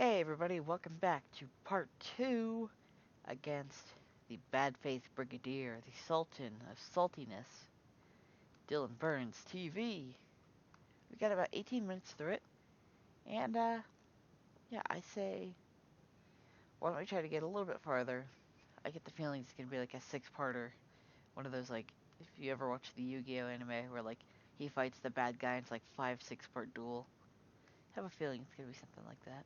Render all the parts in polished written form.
Hey everybody, welcome back to part 2 against the bad-faith brigadier, the sultan of saltiness, DylanBurns TV. We got about 18 minutes through it, and yeah, I say, why don't we try to get a little bit farther? I get the feeling it's gonna be like a six-parter, one of those like, if you ever watch the Yu-Gi-Oh anime where like he fights the bad guy and it's like 5-6 part duel. I have a feeling it's gonna be something like that.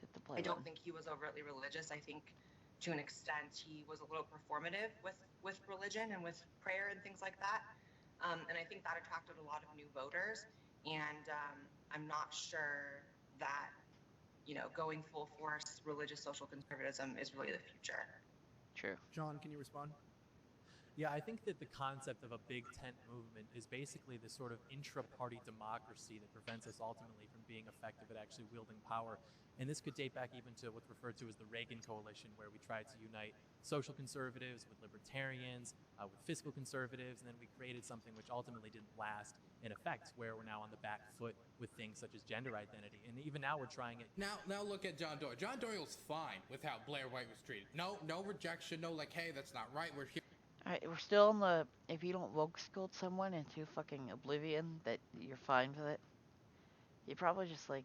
Hit the play I don't button. think he was overtly religious. I think to an extent he was a little performative with religion and with prayer and things like that. And I think that attracted a lot of new voters. And I'm not sure that, going full force religious social conservatism is really the future. True. John, can you respond? Yeah, I think that the concept of a big tent movement is basically this sort of intra-party democracy that prevents us ultimately from being effective at actually wielding power. And this could date back even to what's referred to as the Reagan Coalition, where we tried to unite social conservatives with libertarians, with fiscal conservatives, and then we created something which ultimately didn't last in effect, where we're now on the back foot with things such as gender identity. And even now we're trying it. Now look at John Doyle. John Doyle's fine with how Blair White was treated. No rejection, no like, hey, that's not right. We're here. Alright, we're still in the, if you don't woke scold someone into fucking oblivion that you're fine with it, you probably just like,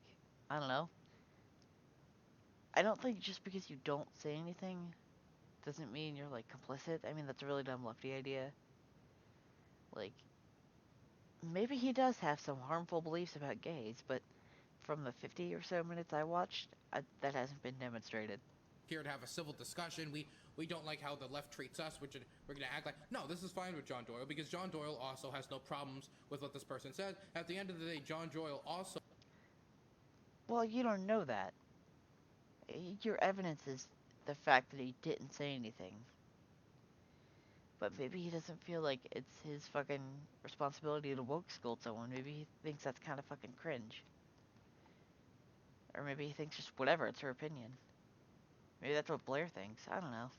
I don't know. I don't think just because you don't say anything doesn't mean you're like complicit. I mean, that's a really dumb lefty idea. Like, maybe he does have some harmful beliefs about gays, but from the 50 or so minutes I watched, that hasn't been demonstrated. Here to have a civil discussion. We don't like how the left treats us. We're going to act like, no, this is fine with John Doyle because John Doyle also has no problems with what this person said. At the end of the day, John Doyle also. Well, you don't know that. Your evidence is the fact that he didn't say anything. But maybe he doesn't feel like it's his fucking responsibility to woke scold someone. Maybe he thinks that's kind of fucking cringe. Or maybe he thinks just whatever, it's her opinion. Maybe that's what Blair thinks. I don't know.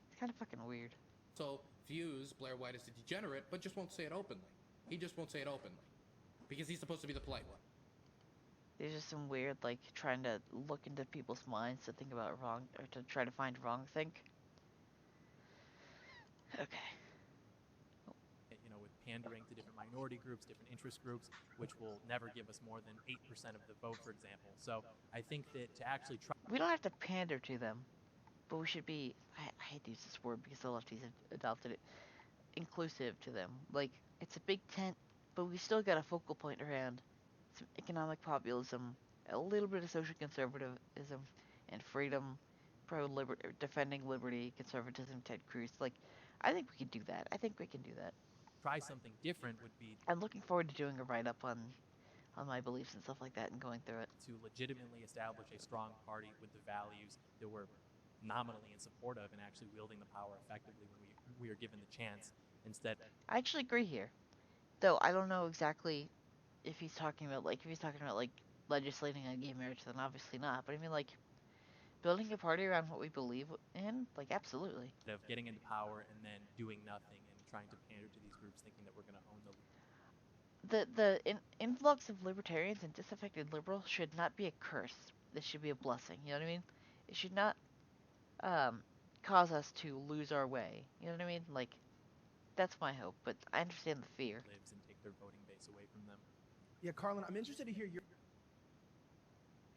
It's kind of fucking weird. So views Blair White as a degenerate, but just won't say it openly. He just won't say it openly because he's supposed to be the polite one. There's just some weird, like, trying to look into people's minds to think about wrong, or to try to find wrong think. Okay. With pandering to different minority groups, different interest groups, which will never give us more than 8% of the vote, for example. So I think that to actually try. We don't have to pander to them, but we should be, I hate to use this word because the lefties have adopted it, inclusive to them. Like, it's a big tent, but we still got a focal point around some economic populism, a little bit of social conservatism, and freedom, defending liberty, conservatism, Ted Cruz. Like, I think we can do that. I think we can do that. Try something different would be I'm looking forward to doing a write-up on my beliefs and stuff like that and going through it. to legitimately establish a strong party with the values that we're nominally in support of and actually wielding the power effectively when we are given the chance instead. I actually agree here, though I don't know exactly if he's talking about like legislating on gay marriage, then obviously not. But I mean, like, building a party around what we believe in, like, absolutely. Of getting into power and then doing nothing and trying to pander to these groups thinking that we're going to own the. The influx of libertarians and disaffected liberals should not be a curse. This should be a blessing. You know what I mean? It should not um, cause us to lose our way. You know what I mean? Like, that's my hope. But I understand the fear. Lives and take their voting base away from them. Yeah, Carlin, I'm interested to hear your.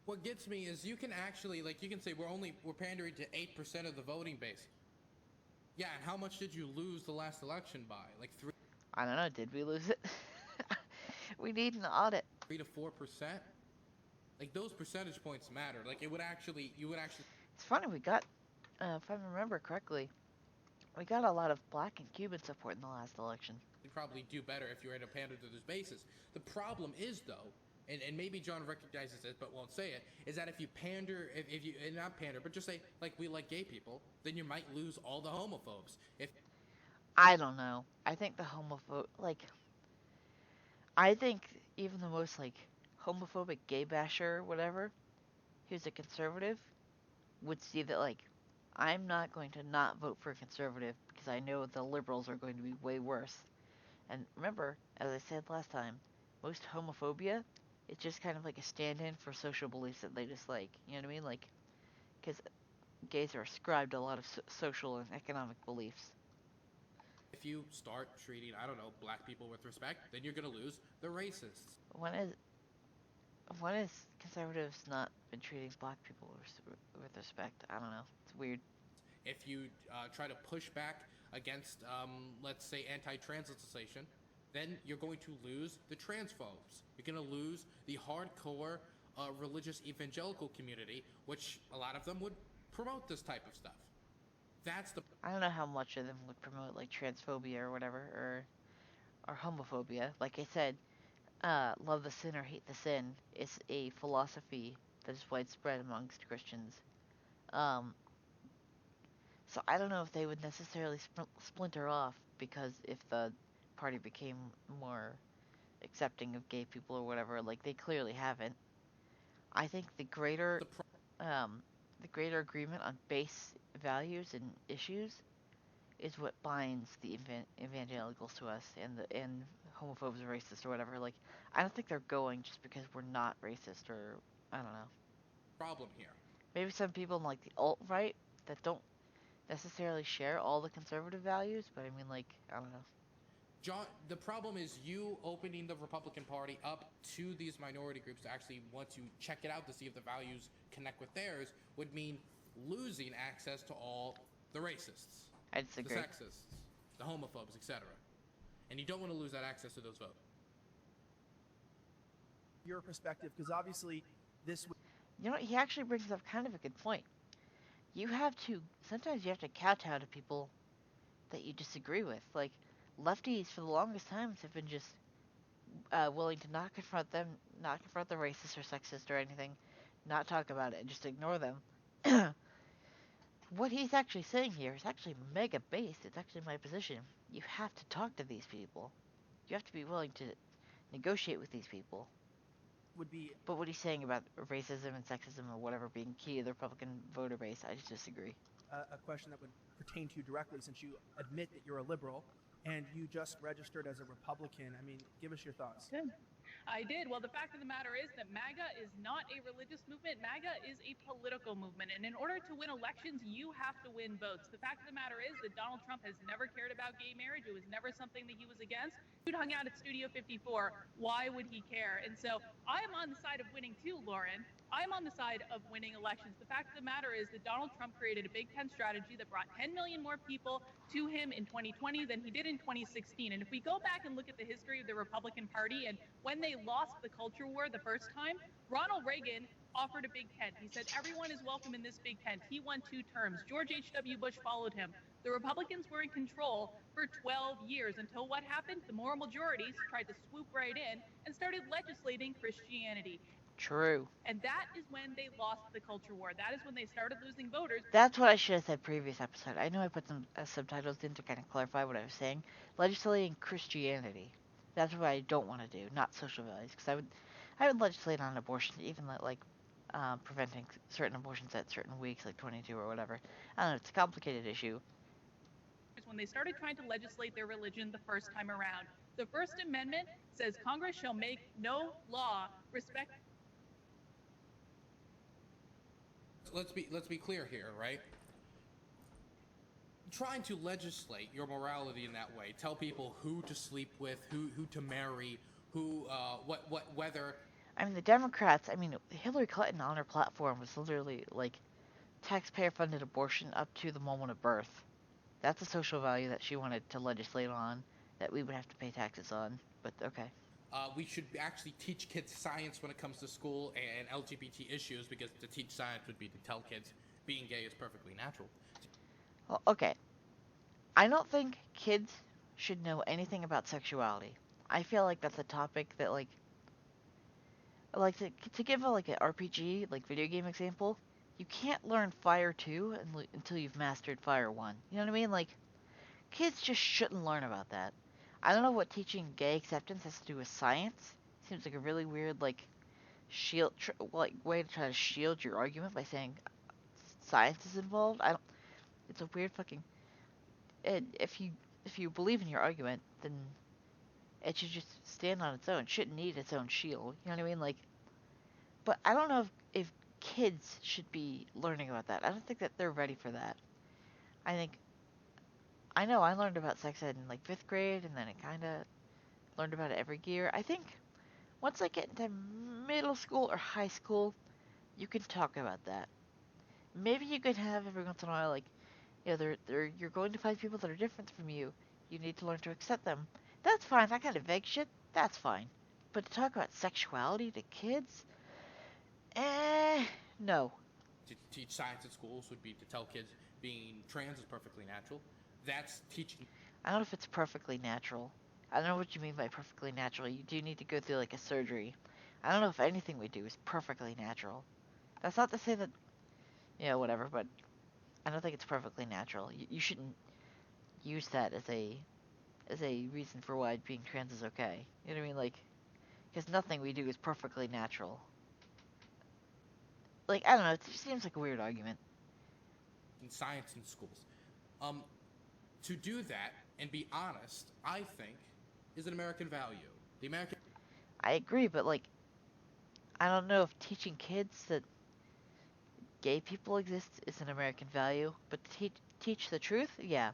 What gets me is you can actually, like, you can say we're pandering to 8% of the voting base. Yeah, and how much did you lose the last election by? Like I don't know. Did we lose it? We need an audit. 3 to 4%. Like those percentage points matter. Like you would actually. It's funny. We got, if I remember correctly, we got a lot of black and Cuban support in the last election. You'd probably do better if you were to pander to those bases. The problem is though, and maybe John recognizes it but won't say it, is that if you pander, if you and not pander, but just say like we like gay people, then you might lose all the homophobes. If I don't know. I think I think even the most like homophobic gay basher or whatever, who's a conservative, would see that like I'm not going to not vote for a conservative because I know the liberals are going to be way worse. And remember, as I said last time, most homophobia It's just kind of like a stand-in for social beliefs that they dislike. You know what I mean? Like, because gays are ascribed a lot of social and economic beliefs. If you start treating, I don't know, black people with respect, then you're going to lose the racists. When is conservatives not been treating black people with respect? I don't know. It's weird. If you try to push back against, let's say, anti-trans legislation, then you're going to lose the transphobes. You're going to lose the hardcore religious evangelical community, which a lot of them would promote this type of stuff. That's the. I don't know how much of them would promote like transphobia or whatever, or homophobia. Like I said, love the sin or hate the sin is a philosophy that is widespread amongst Christians. So I don't know if they would necessarily splinter off, because if the party became more accepting of gay people or whatever, like they clearly haven't. I think the greater agreement on base values and issues is what binds the evangelicals to us, and homophobes or racists or whatever. Like, I don't think they're going just because we're not racist, or I don't know. Problem here. Maybe some people in like the alt-right that don't necessarily share all the conservative values, but I mean, like, I don't know. John, the problem is you opening the Republican Party up to these minority groups to actually want to check it out to see if the values connect with theirs would mean losing access to all the racists, I disagree. the sexists, the homophobes, etc. And you don't want to lose that access to those votes. Your perspective, because obviously this. You know, he actually brings up kind of a good point. Sometimes you have to kowtow to people that you disagree with. Like, lefties for the longest times have been just willing to not confront them, not confront the racist or sexist or anything, not talk about it, and just ignore them. What he's actually saying here is actually mega based. It's actually my position. You have to talk to these people. You have to be willing to negotiate with these people. Would be. But what he's saying about racism and sexism or whatever being key to the Republican voter base, I just disagree. A question that would pertain to you directly, since you admit that you're a liberal and you just registered as a Republican. I mean, give us your thoughts. Good. I did. Well, the fact of the matter is that MAGA is not a religious movement. MAGA is a political movement. And in order to win elections, you have to win votes. The fact of the matter is that Donald Trump has never cared about gay marriage. It was never something that he was against. Dude hung out at Studio 54. Why would he care? And so I'm on the side of winning too, Lauren. I'm on the side of winning elections. The fact of the matter is that Donald Trump created a Big Tent strategy that brought 10 million more people to him in 2020 than he did in 2016. And if we go back and look at the history of the Republican Party and when they lost the culture war the first time, Ronald Reagan offered a big tent. He said, everyone is welcome in this big tent. He won 2 terms. George H.W. Bush followed him. The Republicans were in control for 12 years until what happened? The moral majorities tried to swoop right in and started legislating Christianity. True. And that is when they lost the culture war. That is when they started losing voters. That's what I should have said previous episode. I know I put some subtitles in to kind of clarify what I was saying. Legislating Christianity. That's what I don't want to do, not social values. Because I would legislate on abortion, even like preventing certain abortions at certain weeks, like 22 or whatever. I don't know, it's a complicated issue. When they started trying to legislate their religion the first time around. The First Amendment says Congress shall make no law respect. Let's be clear here, right? Trying to legislate your morality in that way, tell people who to sleep with, who to marry, whether. I mean, the Democrats. I mean, Hillary Clinton on her platform was literally like taxpayer-funded abortion up to the moment of birth. That's a social value that she wanted to legislate on, that we would have to pay taxes on. But okay. We should actually teach kids science when it comes to school and LGBT issues, because to teach science would be to tell kids being gay is perfectly natural. Well, okay. I don't think kids should know anything about sexuality. I feel like that's a topic that, like to give like an RPG, like video game example, you can't learn Fire 2 until you've mastered Fire 1. You know what I mean? Like, kids just shouldn't learn about that. I don't know what teaching gay acceptance has to do with science. Seems like a really weird, like, way to try to shield your argument by saying science is involved. It's a weird fucking. If you believe in your argument, then It should just stand on its own. It shouldn't need its own shield. You know what I mean? Like, but I don't know if kids should be learning about that. I don't think that they're ready for that. I think I know I learned about sex ed in like 5th grade, and then it kind of learned about it every year. I think once I get into middle school or high school, you can talk about that. Maybe you could have every once in a while, like, you know, you're going to find people that are different from you. You need to learn to accept them. That's fine. That kind of vague shit, that's fine. But to talk about sexuality to kids, no. To teach science in schools would be to tell kids being trans is perfectly natural. That's teaching. I don't know if it's perfectly natural. I don't know what you mean by perfectly natural. You do need to go through like a surgery. I don't know if anything we do is perfectly natural. That's not to say that, you know, whatever, but I don't think it's perfectly natural. You shouldn't use that as a reason for why being trans is okay. You know what I mean? Like, because nothing we do is perfectly natural. Like, I don't know. It just seems like a weird argument. In science in schools. To do that and be honest, I think, is an American value. The American. I agree, but like, I don't know if teaching kids that gay people exist is an American value, but to teach the truth, yeah.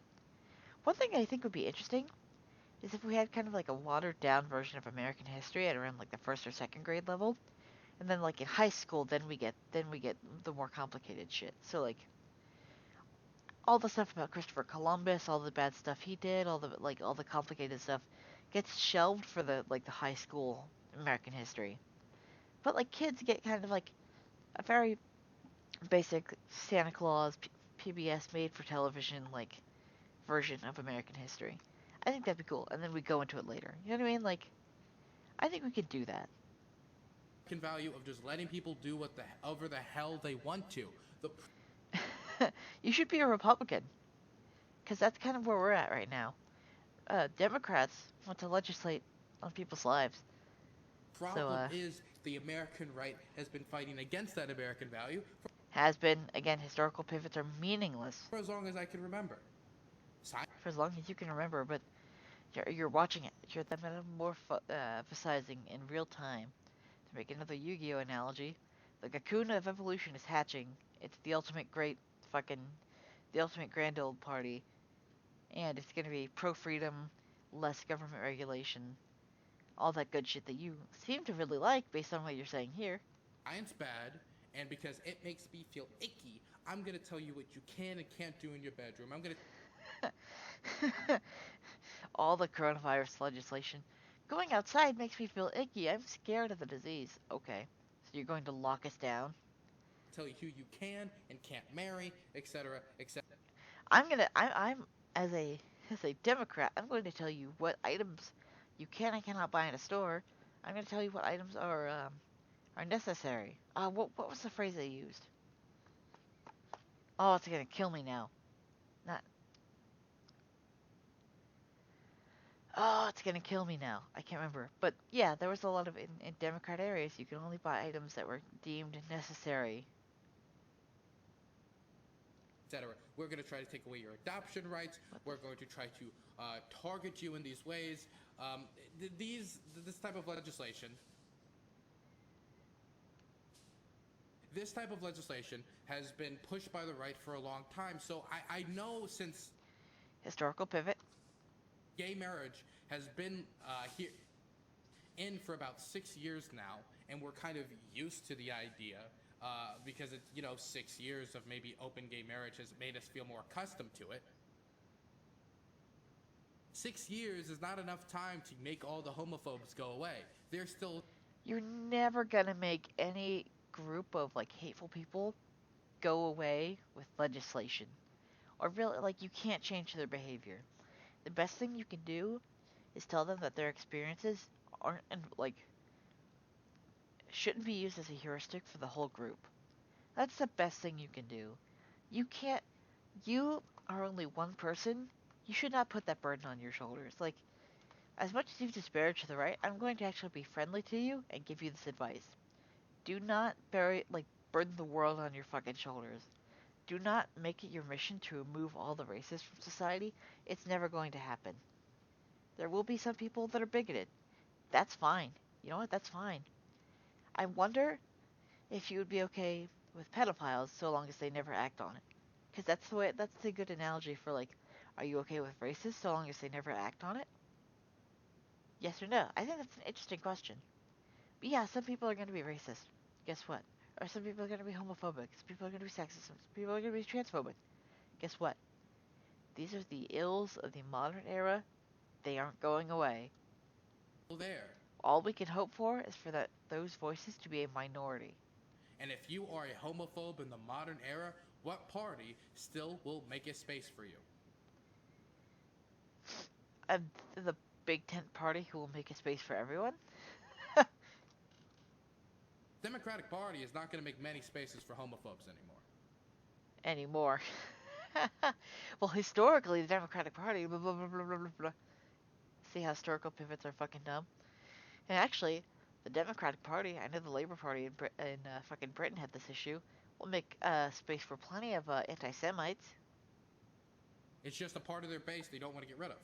One thing I think would be interesting is if we had kind of like a watered down version of American history at around like the 1st or 2nd grade level, and then like in high school, then we get the more complicated shit. So like all the stuff about Christopher Columbus, all the bad stuff he did, all the complicated stuff gets shelved for the high school American history. But like kids get kind of like a very basic Santa Claus PBS made for television like version of American history. I think that'd be cool, and then we go into it later. You know what I mean? Like, I think we could do that. Value of just letting people do whatever the hell they want to. You should be a Republican, because that's kind of where we're at right now. Democrats want to legislate on people's lives. Problem is the American right has been fighting against that American value. Has been. Again, historical pivots are meaningless. For as long as I can remember. For as long as you can remember, but you're watching it. You're the metamorphosizing in real time. To make another Yu-Gi-Oh analogy, the cocoon of evolution is hatching. It's the ultimate grand old party. And it's going to be pro-freedom, less government regulation, all that good shit that you seem to really like based on what you're saying here. Science bad, and because it makes me feel icky, I'm going to tell you what you can and can't do in your bedroom. I'm going to... all the coronavirus legislation. Going outside makes me feel icky. I'm scared of the disease. Okay, so you're going to lock us down? Tell you who you can and can't marry, etc., etc. I'm as a Democrat, I'm going to tell you what items you can and cannot buy in a store. I'm going to tell you what items are necessary. What was the phrase they used? Oh, it's going to kill me now. Oh, it's going to kill me now. I can't remember. But yeah, there was a lot of, in Democrat areas, you can only buy items that were deemed necessary. Etc. We're going to try to take away your adoption rights. We're going to try to target you in these ways. This type of legislation. This type of legislation has been pushed by the right for a long time. So I know since... Historical pivot. Gay marriage has been here in for about 6 years now, and we're kind of used to the idea because it's 6 years of maybe open gay marriage has made us feel more accustomed to it. 6 years is not enough time to make all the homophobes go away. They're still... You're never gonna make any group of hateful people go away with legislation, or really you can't change their behavior. The best thing you can do is tell them that their experiences aren't shouldn't be used as a heuristic for the whole group. That's the best thing you can do. You are only one person. You should not put that burden on your shoulders. As much as you've disparaged the right, I'm going to actually be friendly to you and give you this advice. Do not burden the world on your fucking shoulders. Do not make it your mission to remove all the racists from society. It's never going to happen. There will be some people that are bigoted. That's fine. You know what? That's fine. I wonder if you would be okay with pedophiles so long as they never act on it. Because that's a good analogy for, like, are you okay with racists so long as they never act on it? Yes or no? I think that's an interesting question. But yeah, some people are going to be racist. Guess what? Or some people are going to be homophobic. Some people are going to be sexist. Some people are going to be transphobic. Guess what? These are the ills of the modern era. They aren't going away. There. All we can hope for is for those voices to be a minority. And if you are a homophobe in the modern era, what party still will make a space for you? The Big Tent Party who will make a space for everyone? Democratic Party is not going to make many spaces for homophobes Anymore. Well, historically, the Democratic Party, blah, blah, blah, blah, blah, blah. See how historical pivots are fucking dumb? And actually, the Democratic Party, I know the Labour Party in fucking Britain had this issue, will make space for plenty of anti-Semites. It's just a part of their base they don't want to get rid of.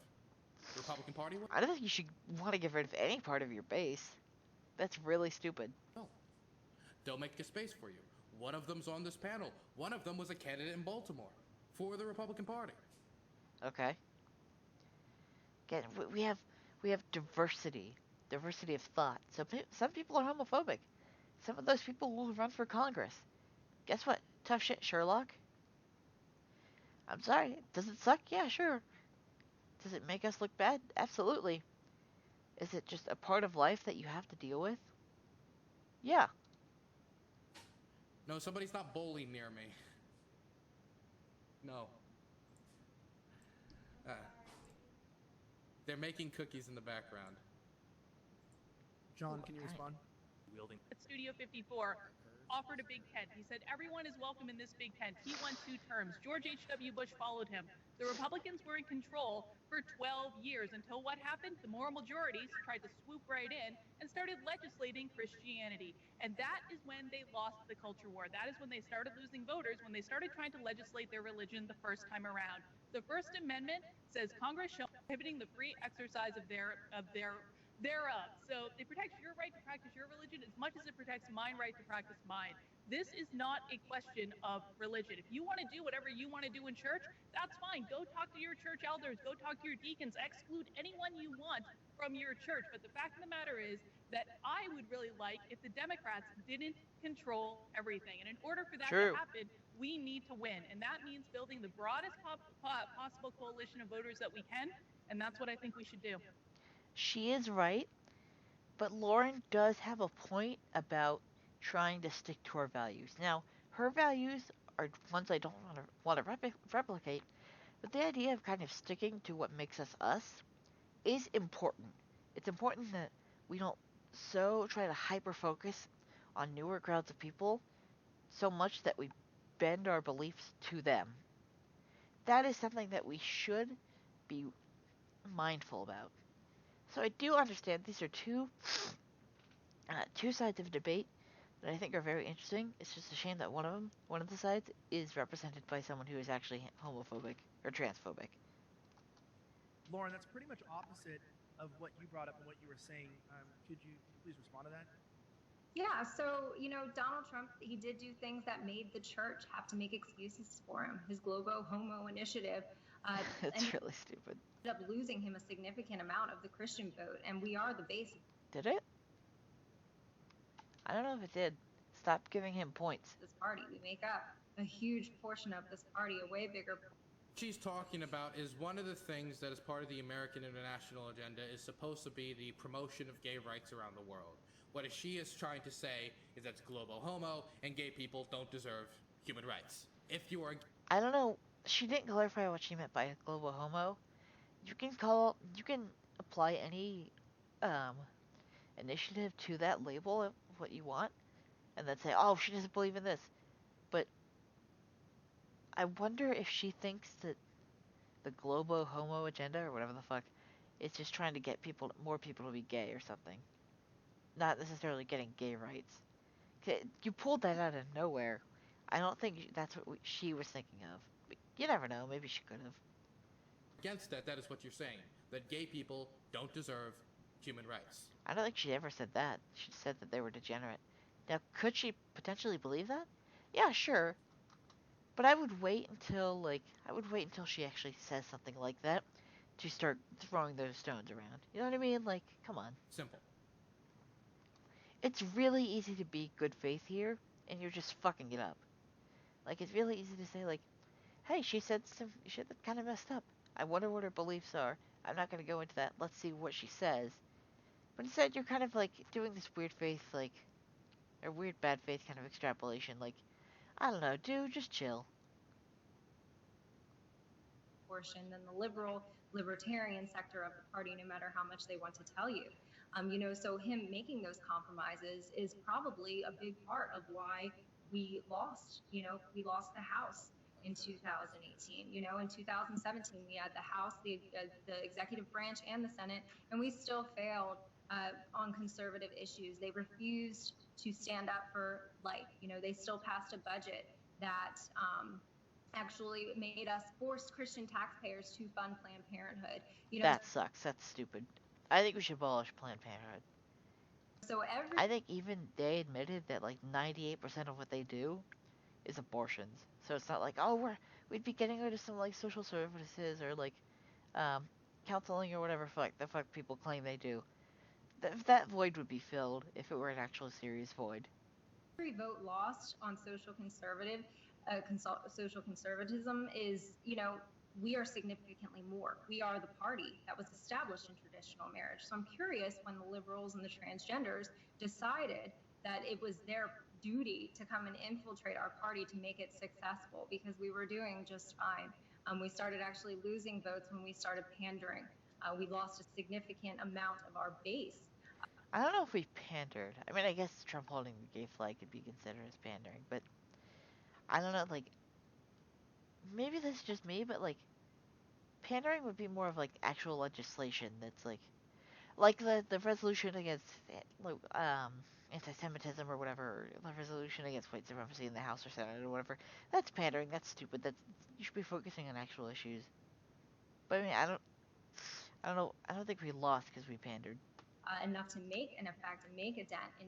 The Republican Party will? I don't think you should want to get rid of any part of your base. That's really stupid. No. They'll make a space for you. One of them's on this panel. One of them was a candidate in Baltimore for the Republican Party. Okay. Again, we have diversity of thought. So some people are homophobic. Some of those people will run for Congress. Guess what? Tough shit, Sherlock. I'm sorry. Does it suck? Yeah, sure. Does it make us look bad? Absolutely. Is it just a part of life that you have to deal with? Yeah. No, somebody's not bowling near me. No. They're making cookies in the background. John, can you respond? Wielding. At Studio 54 offered a big tent. He said everyone is welcome in this big tent. He won 2 terms. George H.W. Bush followed him. The Republicans were in control for 12 years until what happened? The moral majorities tried to swoop right in and started legislating Christianity. And that is when they lost the culture war. That is when they started losing voters, when they started trying to legislate their religion the first time around. The First Amendment says Congress shall prohibiting the free exercise of thereof. So it protects your right to practice your religion as much as it protects my right to practice mine. This is not a question of religion. If you want to do whatever you want to do in church, that's fine. Go talk to your church elders. Go talk to your deacons. Exclude anyone you want from your church. But the fact of the matter is that I would really like if the Democrats didn't control everything. And in order for that to happen, we need to win. And that means building the broadest possible coalition of voters that we can. And that's what I think we should do. She is right, but Lauren does have a point about trying to stick to her values. Now, her values are ones I don't want to replicate, but the idea of kind of sticking to what makes us us is important. It's important that we don't so try to hyper focus on newer crowds of people so much that we bend our beliefs to them. That is something that we should be mindful about. So I do understand these are two sides of a debate that I think are very interesting. It's just a shame that one of the sides, is represented by someone who is actually homophobic or transphobic. Lauren, that's pretty much opposite of what you brought up and what you were saying. Could you please respond to that? Yeah, so, Donald Trump, he did do things that made the church have to make excuses for him. His globo, homo initiative. It's really stupid. Ended up losing him a significant amount of the Christian vote, and we are the base. Did it? I don't know if it did. Stop giving him points. This party, we make up a huge portion of this party, a way bigger. She's talking about is one of the things that is part of the American international agenda is supposed to be the promotion of gay rights around the world. What she is trying to say is that globo homo and gay people don't deserve human rights. If you are... I don't know. She didn't clarify what she meant by globo homo. You can apply any initiative to that label of what you want, and then say, oh, she doesn't believe in this. But I wonder if she thinks that the globo homo agenda, or whatever the fuck, is just trying to get more people to be gay or something. Not necessarily getting gay rights. You pulled that out of nowhere. I don't think that's what she was thinking of. But you never know. Maybe she could have. Against that is what you're saying. that gay people don't deserve human rights. I don't think she ever said that. She said that they were degenerate. Now, could she potentially believe that? Yeah, sure. But I would wait until she actually says something like that to start throwing those stones around. You know what I mean? Like, come on. Simple. It's really easy to be good faith here, and you're just fucking it up. Like, it's really easy to say, like, hey, she said some shit that kind of messed up. I wonder what her beliefs are. I'm not going to go into that. Let's see what she says. But instead, you're kind of, like, doing this weird faith, like, or weird bad faith kind of extrapolation. Like, I don't know, dude, just chill. Portion than the libertarian sector of the party, no matter how much they want to tell you. So him making those compromises is probably a big part of why we lost. We lost the House in 2018. In 2017 we had the House, the executive branch, and the Senate, and we still failed on conservative issues. They refused to stand up for life. They still passed a budget that actually made us forced Christian taxpayers to fund Planned Parenthood. That sucks. That's stupid. I think we should abolish Planned Parenthood. I think even they admitted that like 98% of what they do is abortions. So it's not like, oh, we'd be getting rid of some like social services or like counseling or whatever the fuck people claim they do. That void would be filled if it were an actual serious void. Every vote lost on social conservatism is, we are significantly more. We are the party that was established in traditional marriage. So I'm curious when the liberals and the transgenders decided that it was their duty to come and infiltrate our party to make it successful, because we were doing just fine. We started actually losing votes when we started pandering. We lost a significant amount of our base. I don't know if we pandered. I mean, I guess Trump holding the gay flag could be considered as pandering, but I don't know, like, maybe this is just me, but like, pandering would be more of like actual legislation that's like the resolution against anti-Semitism or whatever, or the resolution against white supremacy in the House or Senate or whatever. That's pandering. That's stupid. You should be focusing on actual issues. But I mean, I don't know. I don't think we lost because we pandered. Enough to make an effect and make a dent in.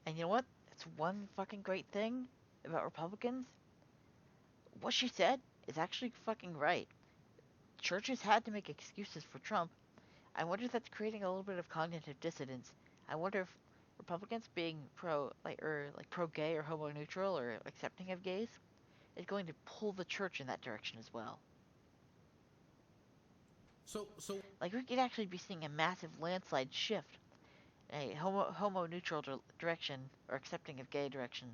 And you know what? That's one fucking great thing about Republicans. What she said is actually fucking right. Churches had to make excuses for Trump. I wonder if that's creating a little bit of cognitive dissonance. I wonder if Republicans being pro-gay or homo neutral or accepting of gays is going to pull the church in that direction as well. So like, we could actually be seeing a massive landslide shift, a homo neutral direction or accepting of gay direction,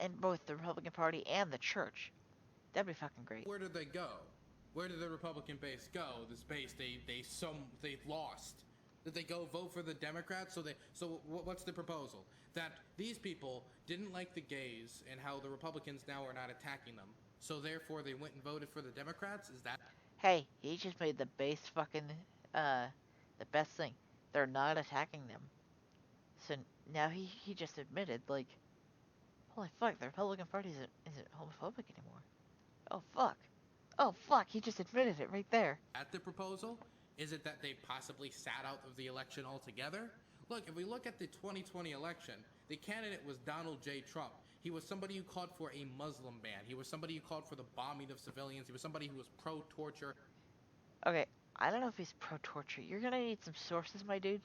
in both the Republican Party and the church. That'd be fucking great. Where did they go? Where did the Republican base go? This base they lost. Did they go vote for the Democrats? So what's the proposal? That these people didn't like the gays and how the Republicans now are not attacking them. So therefore they went and voted for the Democrats? Is that? Hey, he just made the base fucking the best thing. They're not attacking them. So now he just admitted, like, holy fuck, the Republican Party isn't homophobic anymore. Oh fuck, he just admitted it right there. At the proposal? Is it that they possibly sat out of the election altogether? Look, if we look at the 2020 election, the candidate was Donald J. Trump. He was somebody who called for a Muslim ban. He was somebody who called for the bombing of civilians. He was somebody who was pro-torture. Okay, I don't know if he's pro-torture. You're gonna need some sources, my dude.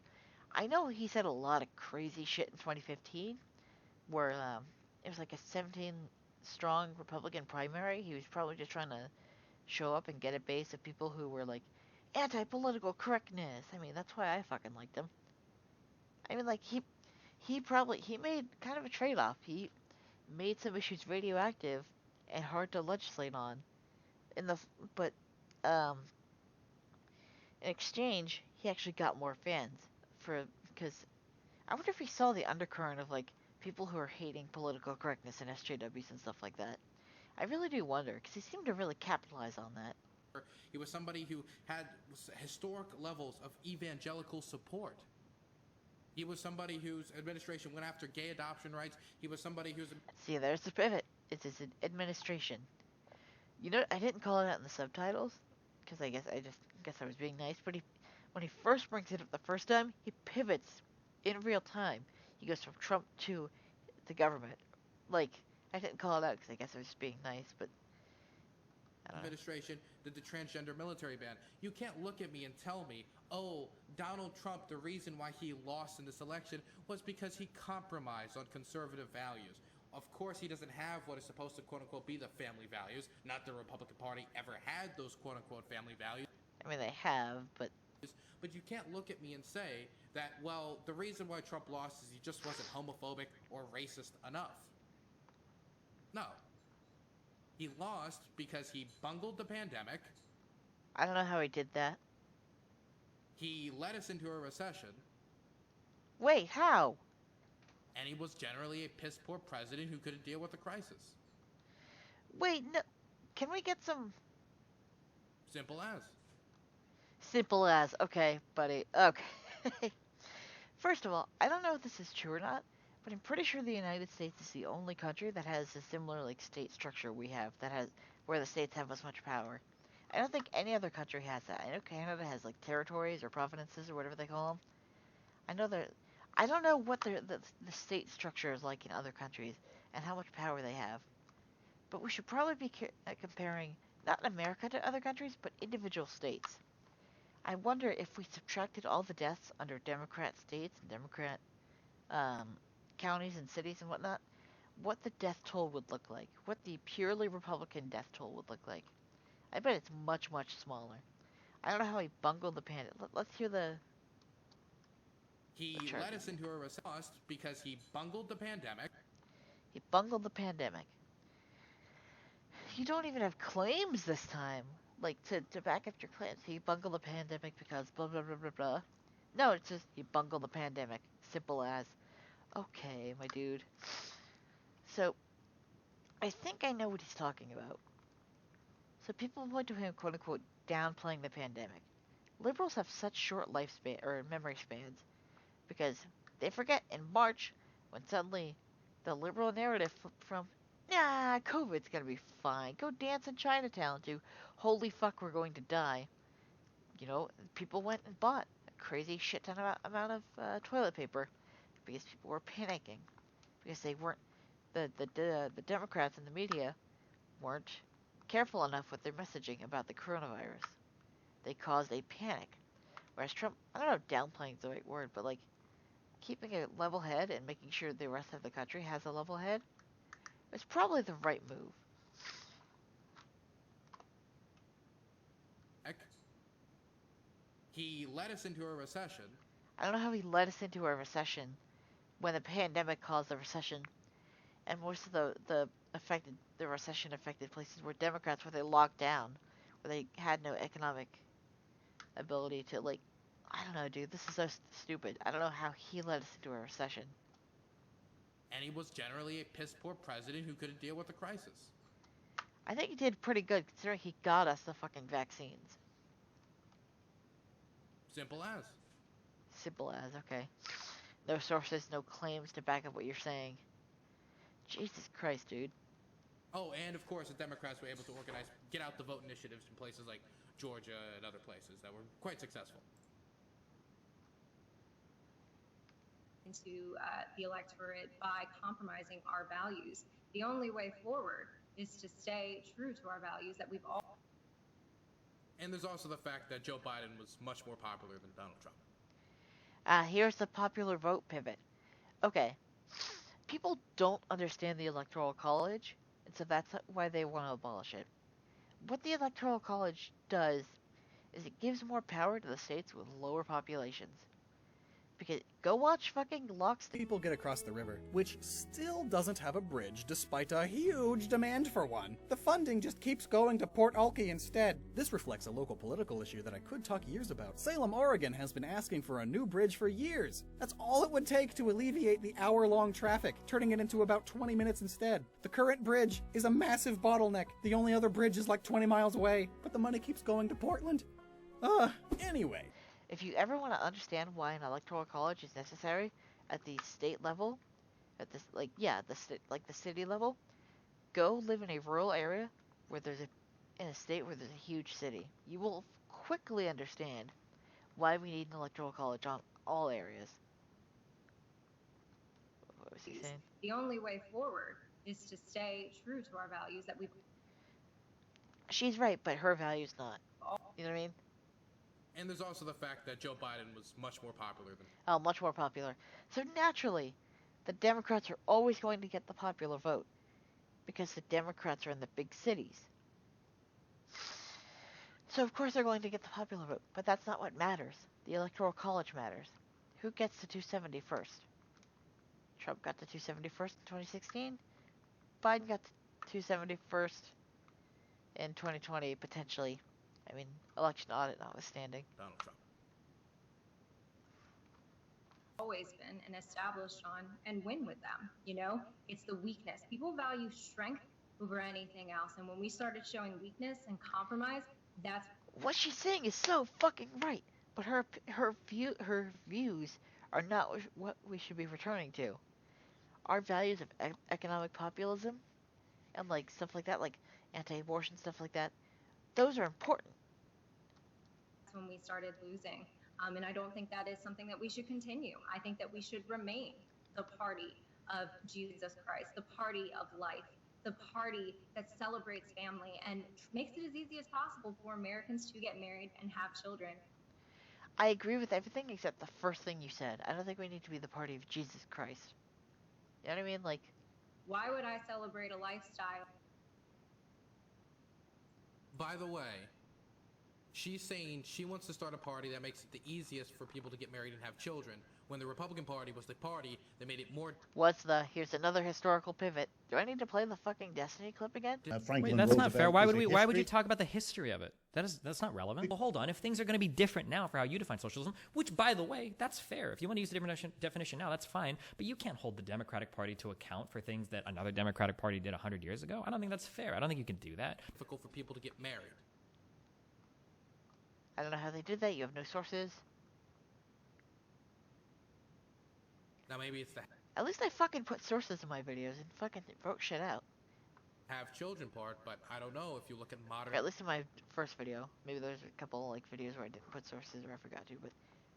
I know he said a lot of crazy shit in 2015, where it was like a 17-strong Republican primary. He was probably just trying to show up and get a base of people who were like anti-political correctness. I mean, that's why I fucking liked him. I mean, like, he made kind of a trade-off. He made some issues radioactive and hard to legislate on. But in exchange, he actually got more fans because I wonder if he saw the undercurrent of like people who are hating political correctness and SJWs and stuff like that. I really do wonder, because he seemed to really capitalize on that. He was somebody who had historic levels of evangelical support. He was somebody whose administration went after gay adoption rights. He was somebody who's... See, there's the pivot. It's his administration. You know, I didn't call it out in the subtitles, because I guess I just guess I was being nice, but when he first brings it up the first time, he pivots in real time. He goes from Trump to the government. Like, I didn't call it out because I guess I was just being nice, but I don't know. Administration did the transgender military ban. You can't look at me and tell me, oh, Donald Trump, the reason why he lost in this election was because he compromised on conservative values. Of course, he doesn't have what is supposed to, quote unquote, be the family values. Not the Republican Party ever had those, quote unquote, family values. I mean, they have, but you can't look at me and say that, well, the reason why Trump lost is he just wasn't homophobic or racist enough. No. He lost because he bungled the pandemic. I don't know how he did that. He led us into a recession. Wait, how? And he was generally a piss-poor president who couldn't deal with the crisis. Wait, no. Can we get some... Simple as. Simple as. Okay, buddy. Okay. First of all, I don't know if this is true or not, but I'm pretty sure the United States is the only country that has a similar, like, state structure we have, that has, where the states have as much power. I don't think any other country has that. I know Canada has, like, territories or provinces or whatever they call them. I know that... I don't know what the state structure is like in other countries and how much power they have. But we should probably be comparing not America to other countries, but individual states. I wonder if we subtracted all the deaths under Democrat states and Democrat counties and cities and whatnot, what the death toll would look like. What the purely Republican death toll would look like. I bet it's much, much smaller. I don't know how he bungled the pandemic. Let's hear the... He led us into a recession because he bungled the pandemic. He bungled the pandemic. You don't even have claims this time, like, to back up your claims. He bungled the pandemic because blah, blah, blah, blah, blah. No, it's just, he bungled the pandemic. Simple as. Okay, my dude. So, I think I know what he's talking about. So people point to him, quote unquote, downplaying the pandemic. Liberals have such short lifespan, or memory spans, because they forget in March when suddenly the liberal narrative flipped from, nah, COVID's gonna be fine, go dance in Chinatown, to holy fuck, we're going to die. You know, people went and bought a crazy shit ton amount of toilet paper because people were panicking, because they weren't, the Democrats and the media weren't careful enough with their messaging about the coronavirus. They caused a panic. Whereas Trump, I don't know if downplaying is the right word, but like, keeping a level head and making sure the rest of the country has a level head is probably the right move. He led us into a recession. I don't know how he led us into a recession when the pandemic caused the recession, and most of the recession affected places were Democrats, where they locked down, where they had no economic ability to, like, I don't know, dude, this is so stupid. I don't know how he led us into a recession. And he was generally a piss-poor president who couldn't deal with the crisis. I think he did pretty good, considering he got us the fucking vaccines. Simple as. Simple as, okay. No sources, no claims to back up what you're saying. Jesus Christ, dude. Oh, and of course the Democrats were able to organize get out the vote initiatives in places like Georgia and other places that were quite successful. Into the electorate by compromising our values. The only way forward is to stay true to our values that we've all... And there's also the fact that Joe Biden was much more popular than Donald Trump. Here's the popular vote pivot. Okay. People don't understand the Electoral College, and so that's why they want to abolish it. What the Electoral College does is it gives more power to the states with lower populations. Because go watch fucking Locks. People get across the river, which still doesn't have a bridge despite a huge demand for one. The funding just keeps going to Port Alki instead. This reflects a local political issue that I could talk years about. Salem, Oregon has been asking for a new bridge for years. That's all it would take to alleviate the hour-long traffic, turning it into about 20 minutes instead. The current bridge is a massive bottleneck. The only other bridge is like 20 miles away, but the money keeps going to Portland. Anyway. If you ever want to understand why an electoral college is necessary at the state level, at this, like, yeah, the city level, go live in a rural area where in a state where there's a huge city. You will quickly understand why we need an electoral college on all areas. What was he saying? The only way forward is to stay true to our values that we've. She's right, but her value's not. You know what I mean? And there's also the fact that Joe Biden was much more popular than. Oh, much more popular. So naturally, the Democrats are always going to get the popular vote because the Democrats are in the big cities. So of course they're going to get the popular vote, but that's not what matters. The electoral college matters. Who gets the 271st? Trump got the 271st in 2016. Biden got the 271st in 2020, potentially. I mean, election audit notwithstanding. Donald Trump. Always been and established on and win with them. You know, it's the weakness. People value strength over anything else. And when we started showing weakness and compromise, that's what she's saying is so fucking right. But her views are not what we should be returning to. Our values of economic populism and like stuff like that, like anti-abortion stuff like that, those are important. That's when we started losing. And I don't think that is something that we should continue. I think that we should remain the party of Jesus Christ, the party of life, the party that celebrates family and makes it as easy as possible for Americans to get married and have children. I agree with everything except the first thing you said. I don't think we need to be the party of Jesus Christ. You know what I mean? Like, why would I celebrate a lifestyle? By the way, she's saying she wants to start a party that makes it the easiest for people to get married and have children, when the Republican Party was the party that made it more. Here's another historical pivot. Do I need to play the fucking Destiny clip again? Wait, that's not fair. Why would you talk about the history of it? That's not relevant. Well, hold on. If things are going to be different now for how you define socialism, which, by the way, that's fair. If you want to use a different definition now, that's fine. But you can't hold the Democratic Party to account for things that another Democratic Party did 100 years ago. I don't think that's fair. I don't think you can do that. Difficult for people to get married. I don't know how they did that. You have no sources. Now maybe it's the At least I fucking put sources in my videos and fucking wrote shit out. have children part, but I don't know if you look at modern. Or at least in my first video. Maybe there's a couple like videos where I didn't put sources or I forgot to, but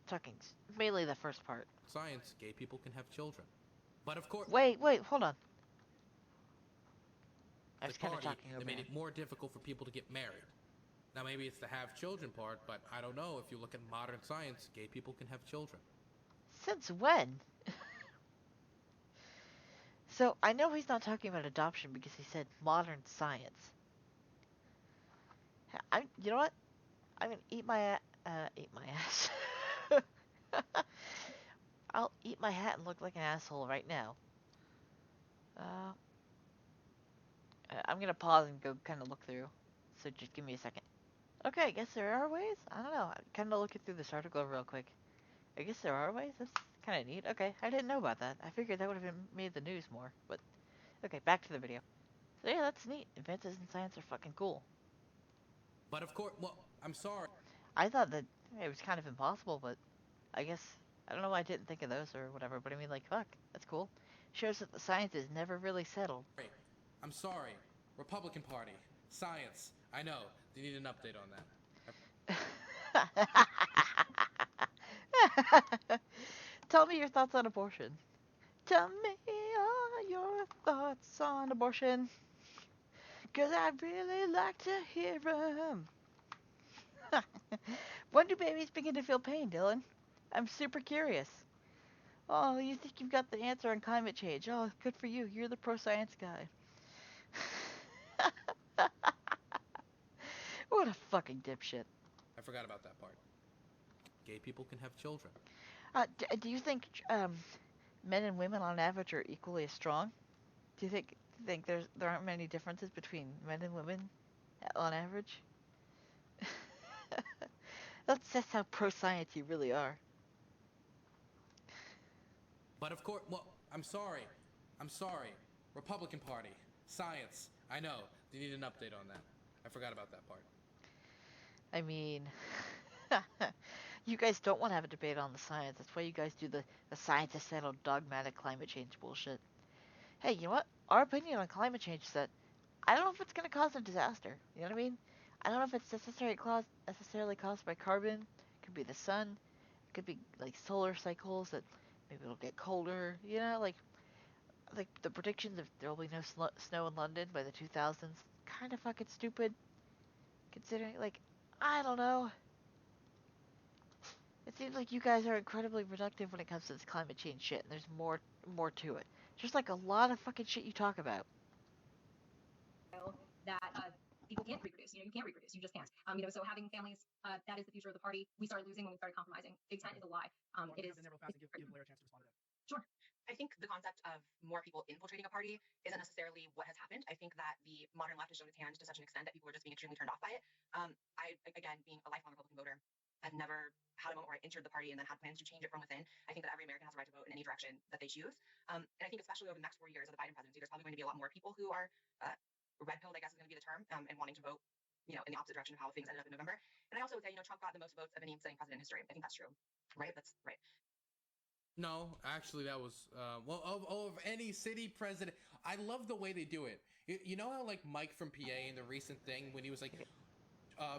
talking mainly the first part. Science, gay people can have children. But of course. Wait, hold on. I was kind of talking over That made it more difficult for people to get married. Now maybe it's the have children part, but I don't know if you look at modern science, gay people can have children. Since when? So, I know he's not talking about adoption because he said modern science. You know what? I'm gonna eat my ass. I'll eat my hat and look like an asshole right now. I'm gonna pause and go kind of look through. So just give me a second. Okay, I guess there are ways? I don't know. I'm kind of looking through this article real quick. I guess there are ways? That's kind of neat. Okay, I didn't know about that. I figured that would have made the news more, but... Okay, back to the video. So yeah, that's neat. Advances in science are fucking cool. But of course, well, I'm sorry. I thought that it was kind of impossible, but I guess... I don't know why I didn't think of those or whatever, but I mean, like, fuck. That's cool. Shows that the science is never really settled. I'm sorry. Republican Party. Science. I know. You need an update on that. Tell me your thoughts on abortion. Tell me all your thoughts on abortion. 'Cause I'd really like to hear them. When do babies begin to feel pain, Dylan? I'm super curious. Oh, you think you've got the answer on climate change. Oh, good for you. You're the pro-science guy. What a fucking dipshit. I forgot about that part. Gay people can have children. Do you think men and women on average are equally as strong? Do you think there aren't many differences between men and women on average? That's how pro-science you really are. But of course, well, I'm sorry. Republican Party. Science. I know. You need an update on that. I forgot about that part. I mean, you guys don't want to have a debate on the science. That's why you guys do the science is settled dogmatic climate change bullshit. Hey, you know what? Our opinion on climate change is that I don't know if it's going to cause a disaster. You know what I mean? I don't know if it's necessarily caused by carbon. It could be the sun. It could be like solar cycles that maybe it'll get colder. Like the predictions of there will be no snow in London by the 2000s. Kind of fucking stupid. Considering, like, I don't know. It seems like you guys are incredibly productive when it comes to this climate change shit, and there's more to it. Just like a lot of fucking shit you talk about. That people can't reproduce. You can't reproduce. You just can't. So having families, that is the future of the party. We started losing when we started compromising. Big tent is a lie. It is. Real fast and give Blair a chance to respond to that. Sure. I think the concept of more people infiltrating a party isn't necessarily what has happened. I think that the modern left has shown its hand to such an extent that people are just being extremely turned off by it. I, again, being a lifelong Republican voter, I've never had a moment where I entered the party and then had plans to change it from within. I think that every American has a right to vote in any direction that they choose. And I think especially over the next 4 years of the Biden presidency, there's probably going to be a lot more people who are red-pilled, I guess is going to be the term, and wanting to vote, in the opposite direction of how things ended up in November. And I also would say, Trump got the most votes of any sitting president in history. I think that's true, right? That's right. No, actually, that was of any city president. I love the way they do it. You know how like Mike from PA in the recent thing when he was like,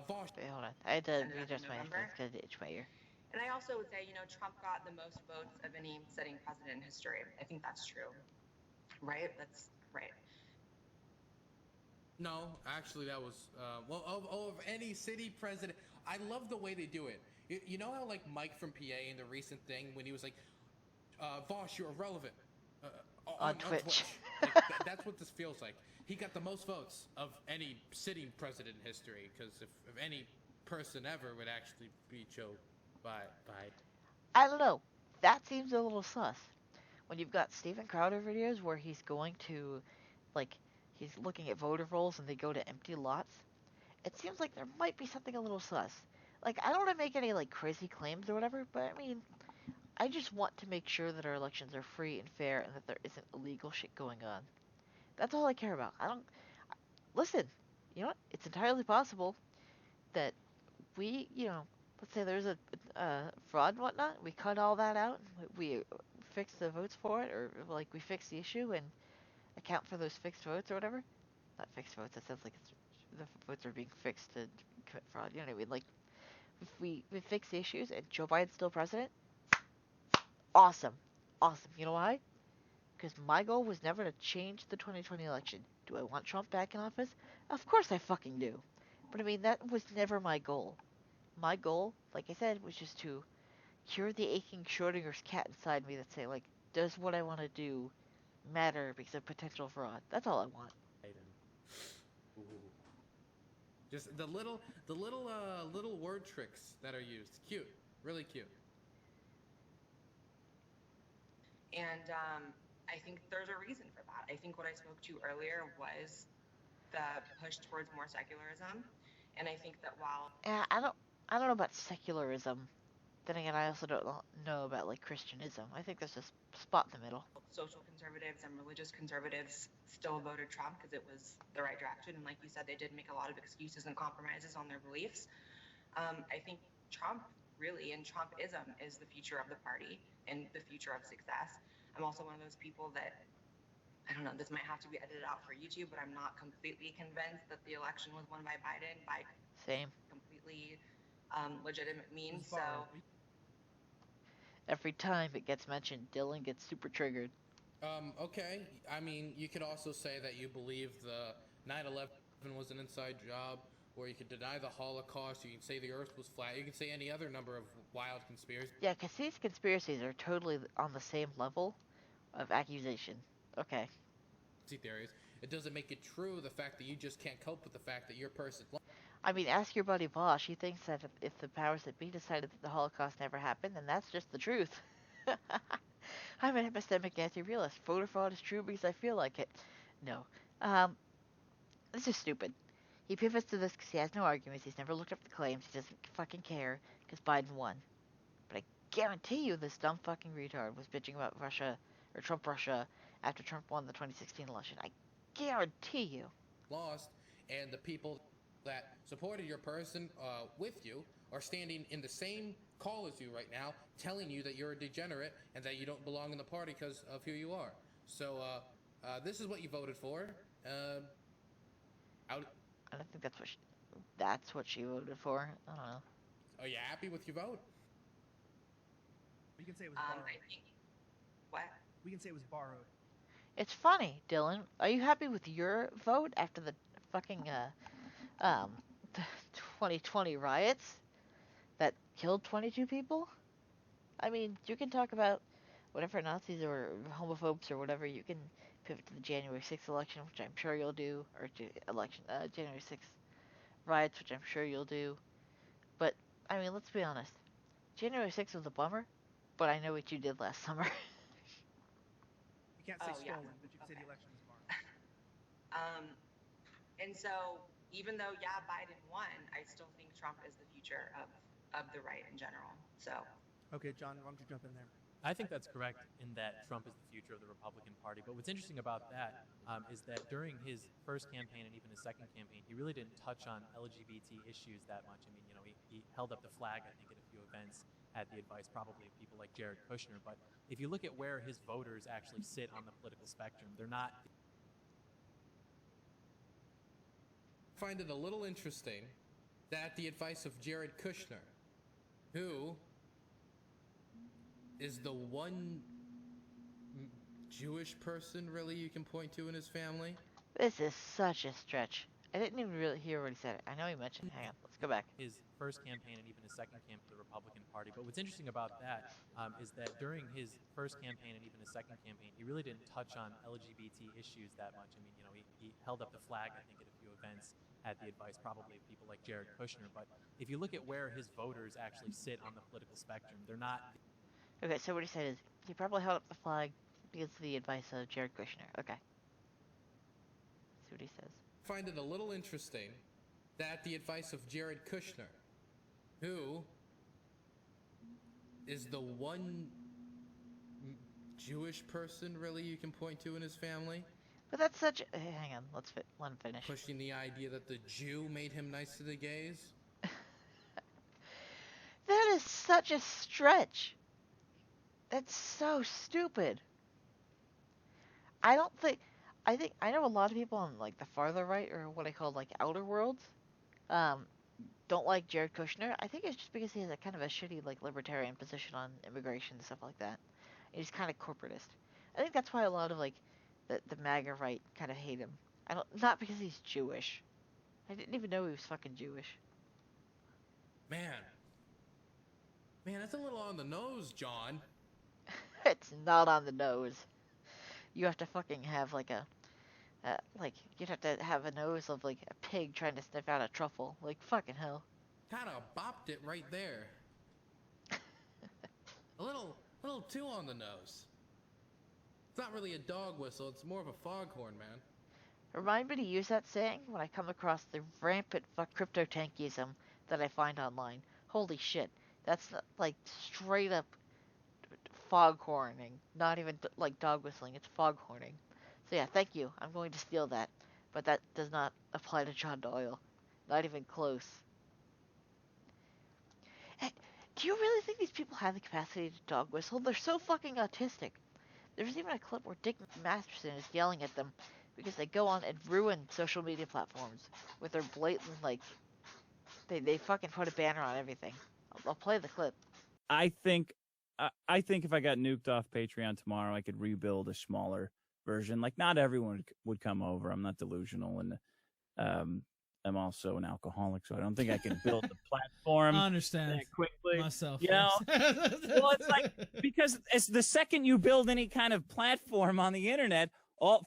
Vosh. Wait, hold on. I had to readjust my headphones because it itched my ear. And I also would say, Trump got the most votes of any sitting president in history. I think that's true, right? That's right. No, actually, that was of any city president. I love the way they do it. You know how like Mike from PA in the recent thing when he was like, Vosh, you're irrelevant. On Twitch. Like, that's what this feels like. He got the most votes of any sitting president in history, because if any person ever would actually be chosen by. I don't know. That seems a little sus. When you've got Steven Crowder videos where he's going to, like, he's looking at voter rolls and they go to empty lots, it seems like there might be something a little sus. Like, I don't want to make any, like, crazy claims or whatever, but I mean, I just want to make sure that our elections are free and fair and that there isn't illegal shit going on. That's all I care about. Listen, you know what? It's entirely possible that we, let's say there's a fraud and whatnot. We cut all that out. We fix the votes for it, or like we fix the issue and account for those fixed votes or whatever. Not fixed votes. That sounds like the votes are being fixed to commit fraud. You know what I mean? Like if we fix the issues and Joe Biden's still president, awesome. You know why? Because my goal was never to change the 2020 election. Do I want Trump back in office? Of course I fucking do. But I mean, that was never my goal. My goal, like I said, was just to cure the aching Schrodinger's cat inside me that say, like, does what I want to do matter because of potential fraud? That's all I want. Just the little word tricks that are used. Cute. Really cute. And I think there's a reason for that. I think what I spoke to earlier was the push towards more secularism. And I think that while I don't know about secularism. Then again, I also don't know about like Christianism. I think there's a spot in the middle. Social conservatives and religious conservatives still voted Trump because it was the right direction. And like you said, they did make a lot of excuses and compromises on their beliefs. I think Trump really and Trumpism is the future of the party and the future of success. I'm also one of those people that, I don't know, this might have to be edited out for YouTube, but I'm not completely convinced that the election was won by Biden by completely legitimate means. So every time it gets mentioned, Dylan gets super triggered. Okay. I mean, you could also say that you believe the 9/11 was an inside job, or you could deny the Holocaust, you can say the Earth was flat, you can say any other number of wild conspiracies. Yeah, because these conspiracies are totally on the same level of accusation. Okay. Theories. It doesn't make it true, the fact that you just can't cope with the fact that your person... I mean, ask your buddy Bosch. He thinks that if the powers that be decided that the Holocaust never happened, then that's just the truth. I'm an epistemic anti-realist. Voter fraud is true because I feel like it. No. This is stupid. He pivots to this because he has no arguments. He's never looked up the claims. He doesn't fucking care because Biden won. But I guarantee you this dumb fucking retard was bitching about Russia, or Trump-Russia, after Trump won the 2016 election. I guarantee you. Lost, and the people that supported your person with you are standing in the same call as you right now, telling you that you're a degenerate and that you don't belong in the party because of who you are. So this is what you voted for. I don't think that's what that's what she voted for. I don't know. Are you happy with your vote? We can say it was borrowed. I think what? We can say it was borrowed. It's funny, Dylan. Are you happy with your vote after the fucking 2020 riots that killed 22 people? I mean, you can talk about whatever Nazis or homophobes or whatever. You can pivot to the January 6th election, which I'm sure you'll do, or January 6th riots, which I'm sure you'll do. But I mean, let's be honest. January 6th was a bummer, but I know what you did last summer. You can't say Yeah. stolen, but you can say the election was borrowed. And so even though, yeah, Biden won, I still think Trump is the future of the right in general. So. Okay, John, why don't you jump in there? I think that's correct in that Trump is the future of the Republican Party. But what's interesting about that is that during his first campaign and even his second campaign, he really didn't touch on LGBT issues that much. I mean, you know, he held up the flag, I think, at a few events at the advice probably of people like Jared Kushner. But if you look at where his voters actually sit on the political spectrum, they're not. I find it a little interesting that the advice of Jared Kushner, who is the one Jewish person really you can point to in his family. This is such a stretch. I didn't even really hear what he said. I know he mentioned. Hang on, let's go back. His first campaign and even his second campaign for the Republican Party. But what's interesting about that is that during his first campaign and even his second campaign, he really didn't touch on LGBT issues that much. I mean, you know, he held up the flag, I think, at a few events at the advice probably of people like Jared Kushner. But if you look at where his voters actually sit on the political spectrum, they're not. Okay, so what he said is he probably held up the flag because of the advice of Jared Kushner. Okay. Let's see what he says. I find it a little interesting that the advice of Jared Kushner, who is the one Jewish person really you can point to in his family. But that's such. Hang on, let him finish. Pushing the idea that the Jew made him nice to the gays. That is such a stretch. That's so stupid. I know a lot of people on like the farther right or what I call like outer worlds, don't like Jared Kushner. I think it's just because he has a kind of a shitty like libertarian position on immigration and stuff like that. And he's kind of corporatist. I think that's why a lot of like the MAGA right kind of hate him. Not because he's Jewish. I didn't even know he was fucking Jewish. Man, that's a little on the nose, John. It's not on the nose. You have to fucking have like you'd have to have a nose of like a pig trying to sniff out a truffle. Like fucking hell. Kinda bopped it right there. A little too on the nose. It's not really a dog whistle, it's more of a foghorn, man. Remind me to use that saying when I come across the rampant crypto tankism that I find online. Holy shit. That's like straight up foghorning. Not even like dog whistling, it's foghorning. So yeah, thank you. I'm going to steal that. But that does not apply to John Doyle. Not even close. Hey, do you really think these people have the capacity to dog whistle? They're so fucking autistic. There's even a clip where Dick Masterson is yelling at them because they go on and ruin social media platforms with their blatant, like, they fucking put a banner on everything. I'll play the clip. I think if I got nuked off Patreon tomorrow, I could rebuild a smaller version. Like, not everyone would come over. I'm not delusional, and I'm also an alcoholic, so I don't think I can build the platform. I understand that quickly myself. You know, well, it's like because it's the second you build any kind of platform on the internet,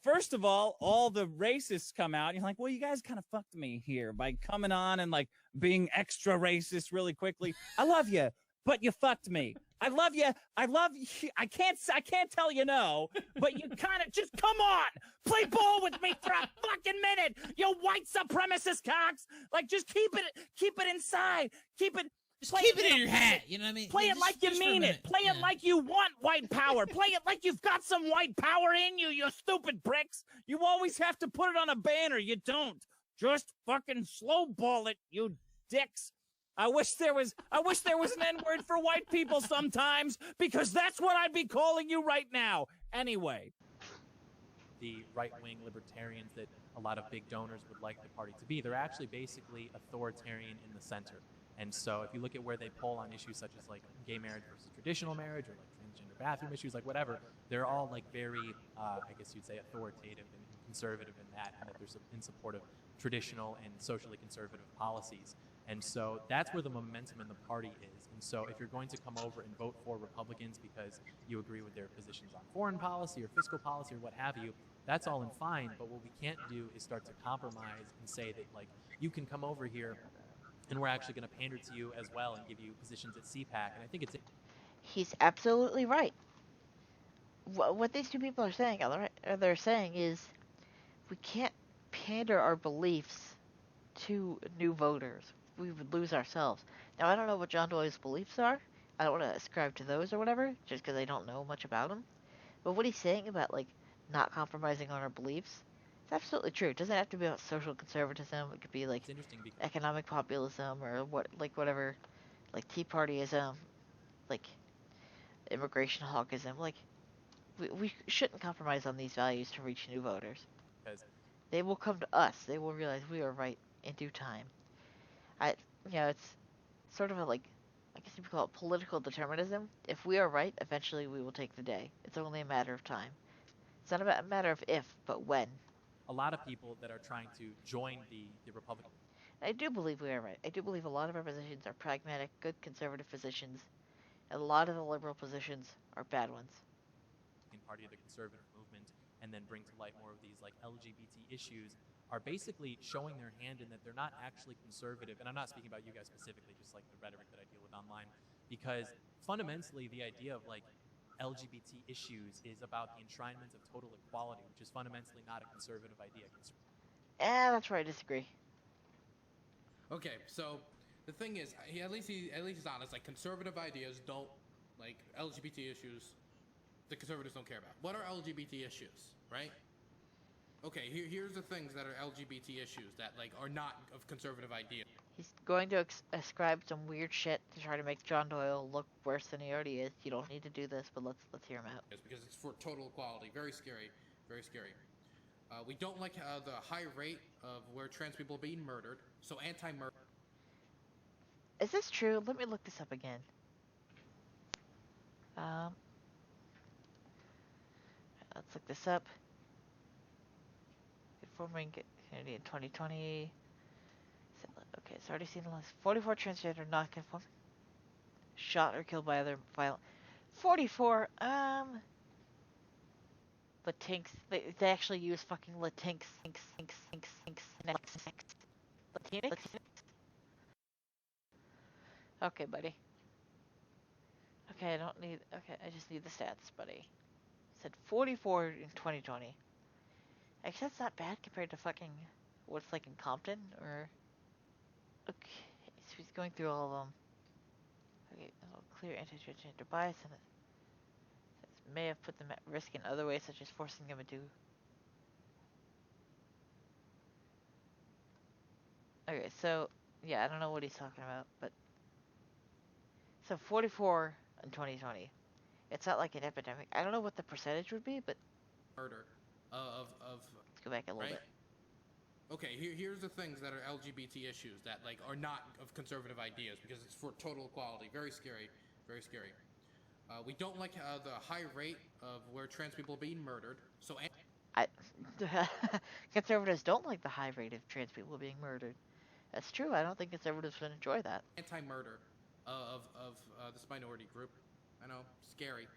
first of all the racists come out. And you're like, well, you guys kind of fucked me here by coming on and like being extra racist really quickly. I love you, but you fucked me. I love you. I can't tell you no, but you kind of just come on, play ball with me for a fucking minute, you white supremacist cocks. Like, just keep it inside. Keep it in your hat. You know what I mean? Play it like you mean it. Play it like you want white power. Play it like you've got some white power in you, you stupid pricks. You always have to put it on a banner. You don't. Just fucking slow ball it, you dicks. I wish there was an N-word for white people sometimes, because that's what I'd be calling you right now. Anyway. the right-wing libertarians that a lot of big donors would like the party to be. They're actually basically authoritarian in the center. And so if you look at where they poll on issues such as like gay marriage versus traditional marriage, or like transgender bathroom issues, like whatever, they're all like very, I guess you'd say, authoritative and conservative in that, and that they're in support of traditional and socially conservative policies. And so that's where the momentum in the party is. And so if you're going to come over and vote for Republicans because you agree with their positions on foreign policy or fiscal policy or what have you, that's all and fine. But what we can't do is start to compromise and say that, like, you can come over here and we're actually going to pander to you as well and give you positions at CPAC. And I think it's... He's absolutely right. What these two people are saying, they're saying is we can't pander our beliefs to new voters. We would lose ourselves. Now, I don't know what John Doyle's beliefs are. I don't want to ascribe to those or whatever, just because I don't know much about him. But what he's saying about, like, not compromising on our beliefs, it's absolutely true. It doesn't have to be about social conservatism. It could be, like, economic populism or whatever, like Tea Partyism, like immigration hawkism. Like, we shouldn't compromise on these values to reach new voters. They will come to us. They will realize we are right in due time. It's sort of a, like, I guess you could call it political determinism. If we are right, eventually we will take the day. It's only a matter of time. It's not a matter of if, but when. A lot of people that are trying to join the Republican... I do believe we are right. I do believe a lot of our positions are pragmatic, good conservative positions, and a lot of the liberal positions are bad ones. Party of the conservative movement, and then bring to light more of these like LGBT issues, are basically showing their hand in that they're not actually conservative. And I'm not speaking about you guys specifically, just like the rhetoric that I deal with online, because fundamentally the idea of like LGBT issues is about the enshrinement of total equality, which is fundamentally not a conservative idea. That's where I disagree. Okay, so the thing is, at least he's honest. Like, conservative ideas don't, like, LGBT issues, the conservatives don't care about. What are LGBT issues, right? Okay, here's the things that are LGBT issues that, like, are not of conservative ideas. He's going to ascribe some weird shit to try to make John Doyle look worse than he already is. You don't need to do this, but let's hear him out. Because it's for total equality. Very scary. Very scary. We don't like the high rate of where trans people are being murdered. So anti-murder. Is this true? Let me look this up again. Let's look this up. Conforming community in 2020. Okay, it's already seen the list. 44 transgender non-conforming shot or killed by other violent. 44. Latinx. They actually use fucking Latinx. Latinx. Okay, buddy. Okay, I don't need. Okay, I just need the stats, buddy. Said 44 in 2020. I guess that's not bad compared to fucking what's like in Compton or. Okay, so he's going through all of them. Okay, clear anti-transgender bias and it may have put them at risk in other ways, such as forcing them into. Okay, so yeah, I don't know what he's talking about, but so 44 in 2020. It's not like an epidemic. I don't know what the percentage would be, but murder of let's go back a little bit. Okay, here's the things that are LGBT issues that like are not of conservative ideas because it's for total equality. Very scary, very scary. We don't like the high rate of where trans people are being murdered. So conservatives don't like the high rate of trans people being murdered. That's true. I don't think conservatives would enjoy that. Anti-murder of this minority group. I know, scary.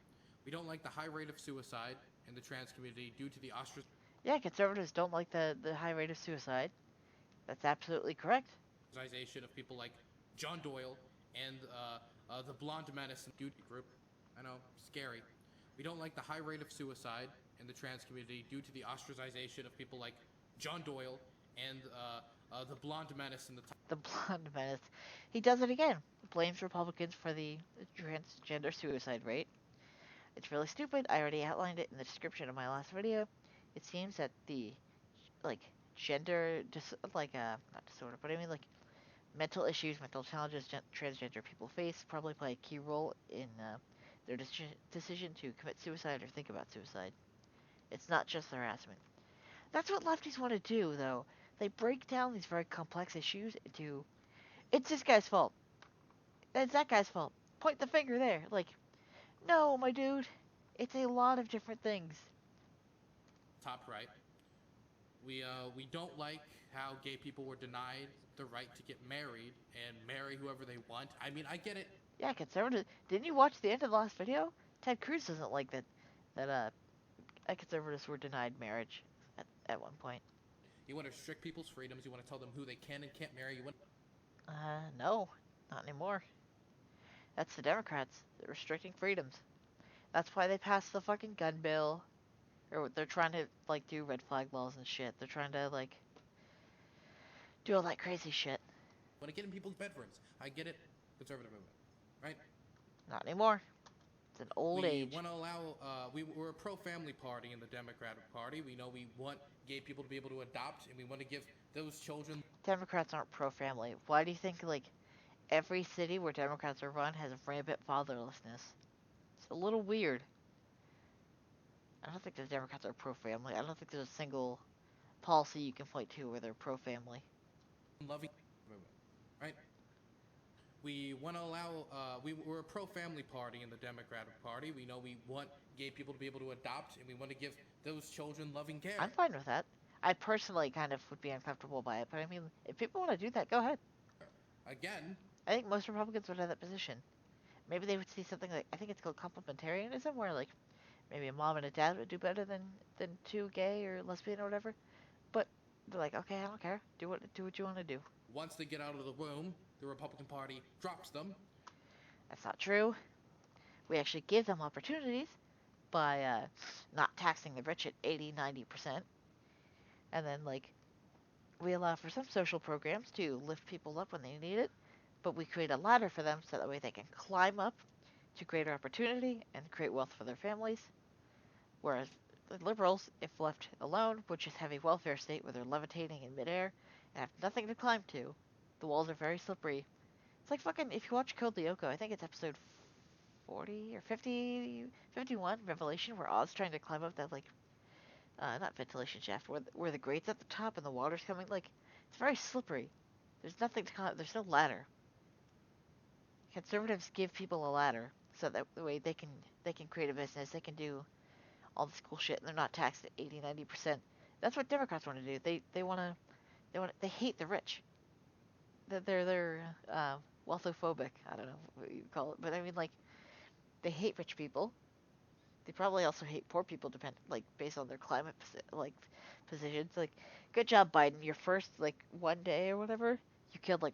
We don't like the high rate of suicide in the trans community due to the ostracization. Yeah, conservatives don't like the high rate of suicide. That's absolutely correct. Of people like John Doyle and the blonde medicine duty group. I know, scary. We don't like the high rate of suicide in the trans community due to the ostracization of people like John Doyle and the blonde menace in the blonde menace. He does it again. Blames Republicans for the transgender suicide rate. It's really stupid. I already outlined it in the description of my last video. It seems that the gender not disorder, but I mean like mental issues, mental challenges transgender people face probably play a key role in their decision to commit suicide or think about suicide. It's not just harassment. That's what lefties want to do, though. They break down these very complex issues into, it's this guy's fault. It's that guy's fault. Point the finger there. Like, no, my dude. It's a lot of different things. Top right. We don't like how gay people were denied the right to get married and marry whoever they want. I mean, I get it. Yeah, conservatives. Didn't you watch the end of the last video? Ted Cruz doesn't like that conservatives were denied marriage at one point. You want to restrict people's freedoms. You want to tell them who they can and can't marry. You want. No, not anymore. That's the Democrats. They're restricting freedoms. That's why they passed the fucking gun bill. Or they're trying to, like, do red flag laws and shit. They're trying to, like, do all that crazy shit. Want to get in people's bedrooms. I get it. Conservative movement, right? Not anymore. It's an old age. We want to allow, we're a pro-family party in the Democratic Party. We know we want gay people to be able to adopt, and we want to give those children... Democrats aren't pro-family. Why do you think, like, every city where Democrats are run has rampant fatherlessness? It's a little weird. I don't think the Democrats are pro-family. I don't think there's a single policy you can point to where they're pro-family. Loving movement, right? We want to allow, we're a pro-family party in the Democratic Party. We know we want gay people to be able to adopt, and we want to give those children loving care. I'm fine with that. I personally kind of would be uncomfortable by it, but I mean, if people want to do that, go ahead. Again. I think most Republicans would have that position. Maybe they would see something like, I think it's called complementarianism, where, like, maybe a mom and a dad would do better than two gay or lesbian or whatever. But they're like, okay, I don't care. Do what you want to do. Once they get out of the womb, the Republican Party drops them. That's not true. We actually give them opportunities by not taxing the rich at 80, 90%. And then, like, we allow for some social programs to lift people up when they need it. But we create a ladder for them so that way they can climb up to greater opportunity and create wealth for their families. Whereas the liberals, if left alone, would just have a welfare state where they're levitating in midair and have nothing to climb to. The walls are very slippery. It's like fucking, if you watch Code Lyoko, I think it's episode 40 or 50, 51, Revelation, where Oz trying to climb up that, like, not ventilation shaft, where the grate's at the top and the water's coming, like, it's very slippery. There's nothing to climb, there's no ladder. Conservatives give people a ladder so that the way they can create a business, they can do all this cool shit, and they're not taxed at 80, 90%. That's what Democrats want to do. They hate the rich. They're wealthophobic. I don't know what you call it, but I mean, like, they hate rich people. They probably also hate poor people, based on their climate positions. Like, good job, Biden. Your first, like, one day or whatever, you killed like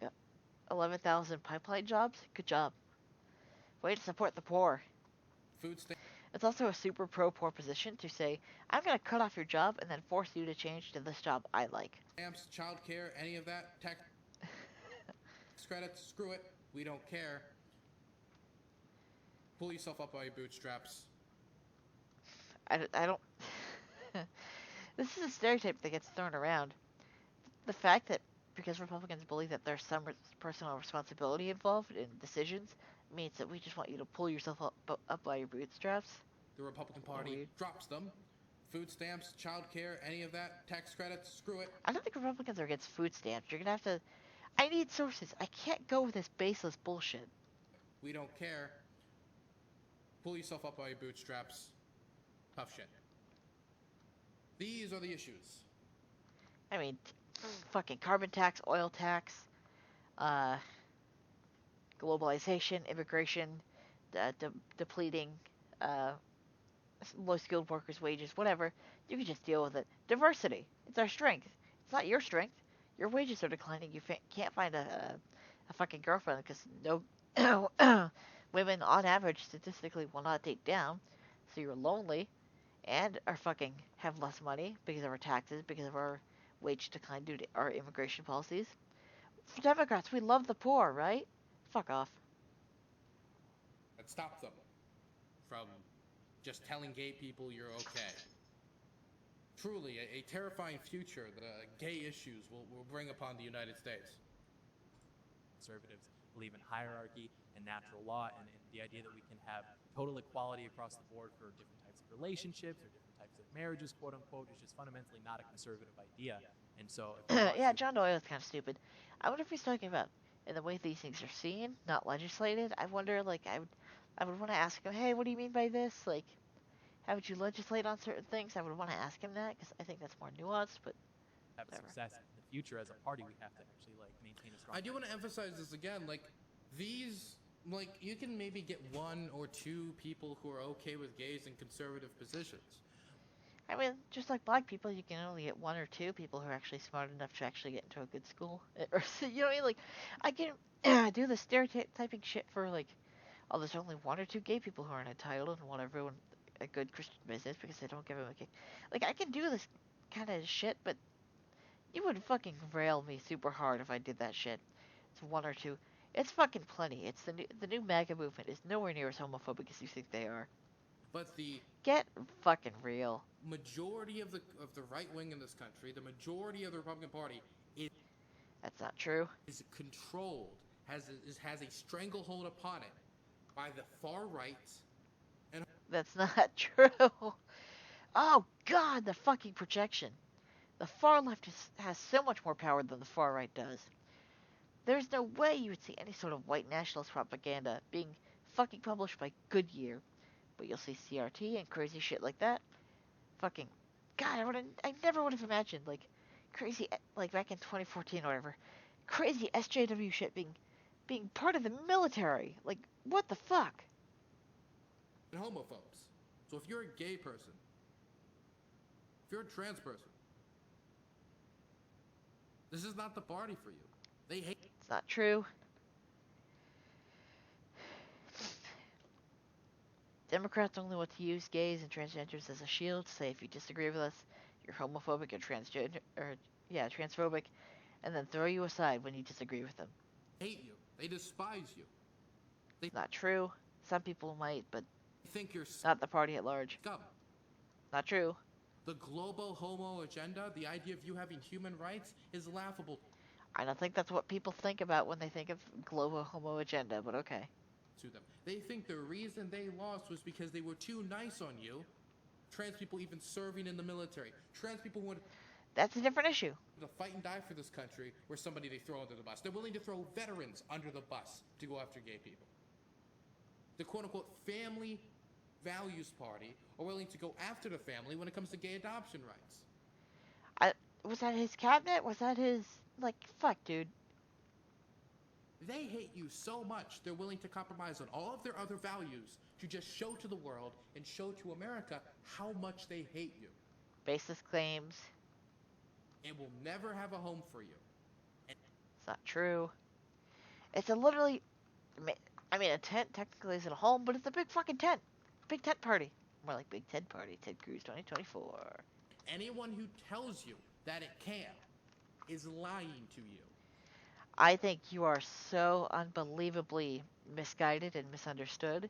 11,000 pipeline jobs. Good job. Way to support the poor. Food stamp. It's also a super pro-poor position to say, I'm going to cut off your job and then force you to change to this job I like. Stamps, child care, any of that, tax credits, screw it. We don't care. Pull yourself up by your bootstraps. I don't... This is a stereotype that gets thrown around. The fact that because Republicans believe that there's some personal responsibility involved in decisions means that we just want you to pull yourself up by your bootstraps. The Republican Party drops them. Food stamps, child care, any of that, tax credits, screw it. I don't think Republicans are against food stamps. You're going to have to... I need sources. I can't go with this baseless bullshit. We don't care. Pull yourself up by your bootstraps. Tough shit. These are the issues. I mean, fucking carbon tax, oil tax, globalization, immigration, depleting low-skilled workers' wages, whatever. You can just deal with it. Diversity. It's our strength. It's not your strength. Your wages are declining. You can't find a fucking girlfriend because no women, on average, statistically, will not date down. So you're lonely and are fucking have less money because of our taxes, because of our wage decline due to our immigration policies. For Democrats, we love the poor, right? Fuck off. That stops them from just telling gay people you're okay. Truly, a terrifying future that gay issues will bring upon the United States. Conservatives believe in hierarchy and natural law and the idea that we can have total equality across the board for different types of relationships or different types same-sex marriages, quote unquote, is just fundamentally not a conservative idea. And so, Yeah, John Doyle is kind of stupid. I wonder if he's talking about in the way these things are seen, not legislated. I wonder, like, I would want to ask him, hey, what do you mean by this? Like, how would you legislate on certain things? I would want to ask him that because I think that's more nuanced. But have whatever. success in the future as a party, we have to actually like maintain a strong. I do want to emphasize this again. Like these, like you can maybe get 1 or 2 people who are okay with gays in conservative positions. I mean, just like black people, you can only get 1 or 2 people who are actually smart enough to actually get into a good school. Or you know what I mean? Like, I can do the stereotyping shit for like, oh, there's only 1 or 2 gay people who aren't entitled and want everyone a good Christian business because they don't give them a kick. Like, I can do this kind of shit, but you would fucking rail me super hard if I did that shit. It's 1 or 2. It's fucking plenty. It's the new MAGA movement is nowhere near as homophobic as you think they are. But the Get fucking real. majority of the right wing in this country, the majority of the Republican Party That's not true. is controlled, has a stranglehold upon it by the far right. And That's not true. Oh god, the fucking projection. The far left has so much more power than the far right does. There's no way you would see any sort of white nationalist propaganda being fucking published by Goodyear. But you'll see CRT and crazy shit like that. Fucking god, I never would have imagined like crazy, like back in 2014 or whatever, crazy SJW shit being part of the military. Like, what the fuck? and homophobes. So if you're a gay person, if you're a trans person, this is not the party for you. They hate. It's not true. Democrats only want to use gays and transgenders as a shield to say if you disagree with us, you're homophobic or transphobic, and then throw you aside when you disagree with them. Hate you. They despise you. It's not true. Some people might, but think you're not the party at large. scum. Not true. The globo homo agenda, the idea of you having human rights, is laughable I don't think that's what people think about when they think of global homo agenda, but okay. to them. They think the reason they lost was because they were too nice on you. Trans people even serving in the military. Trans people who want That's a different issue. to fight and die for this country were somebody they throw under the bus. They're willing to throw veterans under the bus to go after gay people. The quote-unquote family values party are willing to go after the family when it comes to gay adoption rights. Was that his cabinet? Was that his... Like, fuck, dude. They hate you so much, they're willing to compromise on all of their other values to just show to the world and show to America how much they hate you. Baseless claims. It will never have a home for you. It's not true. It's a literally... I mean, a tent technically isn't a home, but it's a big fucking tent. Big tent party. More like Big Tent Party. Ted Cruz 2024. Anyone who tells you that it can is lying to you. I think you are so unbelievably misguided and misunderstood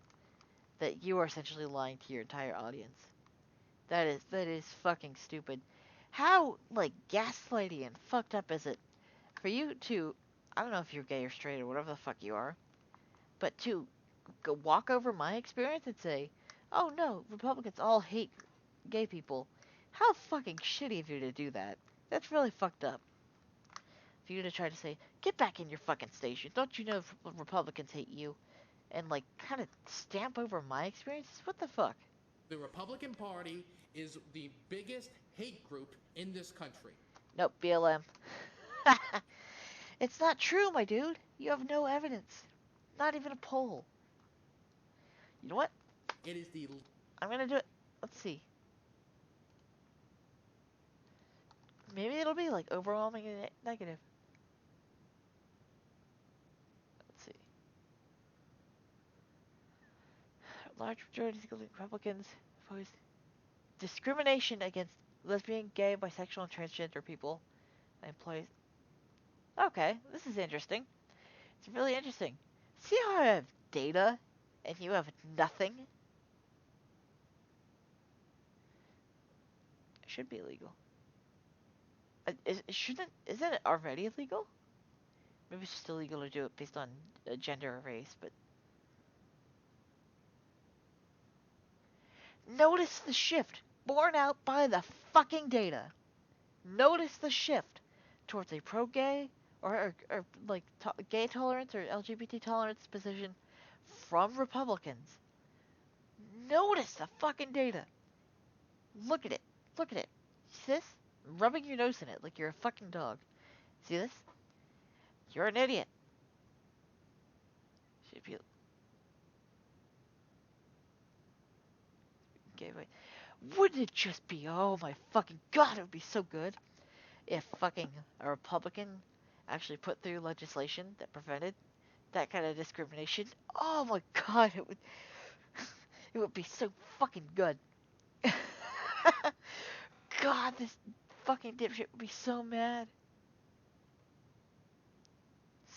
that you are essentially lying to your entire audience. That is fucking stupid. How, like, gaslighty and fucked up is it for you to, I don't know if you're gay or straight or whatever the fuck you are, but to go walk over my experience and say, oh no, Republicans all hate gay people. How fucking shitty of you to do that. That's really fucked up. For you to try to say, get back in your fucking station. Don't you know Republicans hate you? And, like, kind of stamp over my experiences? What the fuck? The Republican Party is the biggest hate group in this country. Nope, BLM. It's not true, my dude. You have no evidence. Not even a poll. You know what? It is the... I'm gonna do it. Let's see. Maybe it'll be, like, overwhelmingly negative. Let's see. Large majorities, including Republicans, oppose discrimination against lesbian, gay, bisexual, and transgender people and employees. Okay, this is interesting. It's really interesting. See how I have data and you have nothing? It should be illegal. Isn't it already illegal? Maybe it's just illegal to do it based on gender or race, but... Notice the shift. borne out by the fucking data. Notice the shift towards a pro-gay or like gay tolerance or LGBT tolerance position from Republicans. Notice the fucking data. Look at it. Look at it. See this? Rubbing your nose in it like you're a fucking dog. See this? You're an idiot. Should be. Okay, wait. Wouldn't it just be, oh my fucking god, it would be so good if fucking a Republican actually put through legislation that prevented that kind of discrimination. Oh my god, it would be so fucking good. God, this fucking dipshit would be so mad.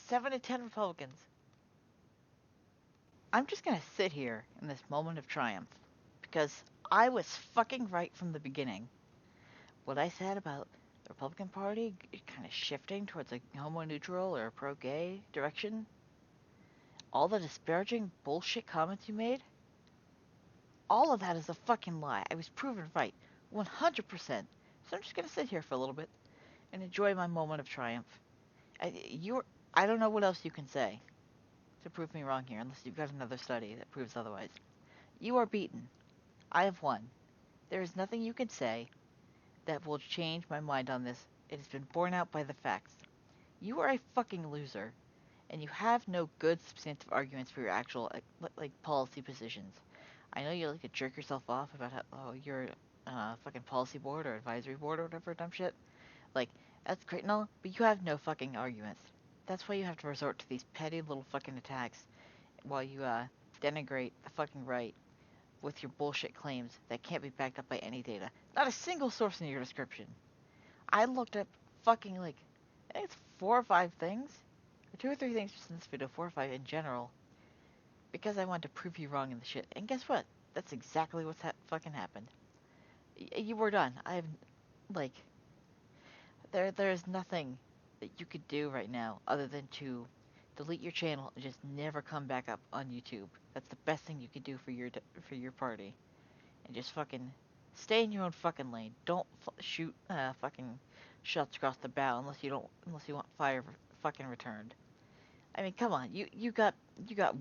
7 to 10 Republicans. I'm just gonna sit here in this moment of triumph because I was fucking right from the beginning. What I said about the Republican Party kind of shifting towards a homo-neutral or a pro-gay direction, all the disparaging bullshit comments you made, all of that is a fucking lie. I was proven right, 100%. So I'm just gonna sit here for a little bit and enjoy my moment of triumph. I don't know what else you can say to prove me wrong here, unless you've got another study that proves otherwise. You are beaten. I have won. There is nothing you can say that will change my mind on this. It has been borne out by the facts. You are a fucking loser, and you have no good substantive arguments for your actual policy positions. I know you like to jerk yourself off about how you're fucking policy board or advisory board or whatever dumb shit. Like, that's great and all, but you have no fucking arguments. That's why you have to resort to these petty little fucking attacks while you denigrate the fucking right with your bullshit claims that can't be backed up by any data. Not a single source in your description. I looked up fucking I think it's 4 or 5 things, or 2 or 3 things just in this video, 4 or 5 in general, because I wanted to prove you wrong in the shit. And guess what? That's exactly what's fucking happened. You were done. There is nothing that you could do right now other than to delete your channel and just never come back up on YouTube. That's the best thing you could do for your party. And just fucking stay in your own fucking lane. Don't shoot fucking shots across the bow unless you want fire fucking returned. I mean, come on, you got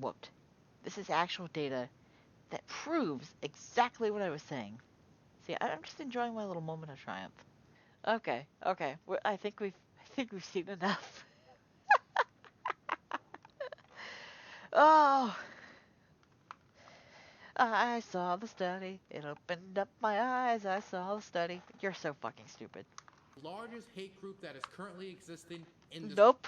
whooped. This is actual data that proves exactly what I was saying. See, I'm just enjoying my little moment of triumph. Okay. I think we've seen enough. Oh, I saw the study. It opened up my eyes. I saw the study. You're so fucking stupid. Largest hate group that is currently existing in this Nope.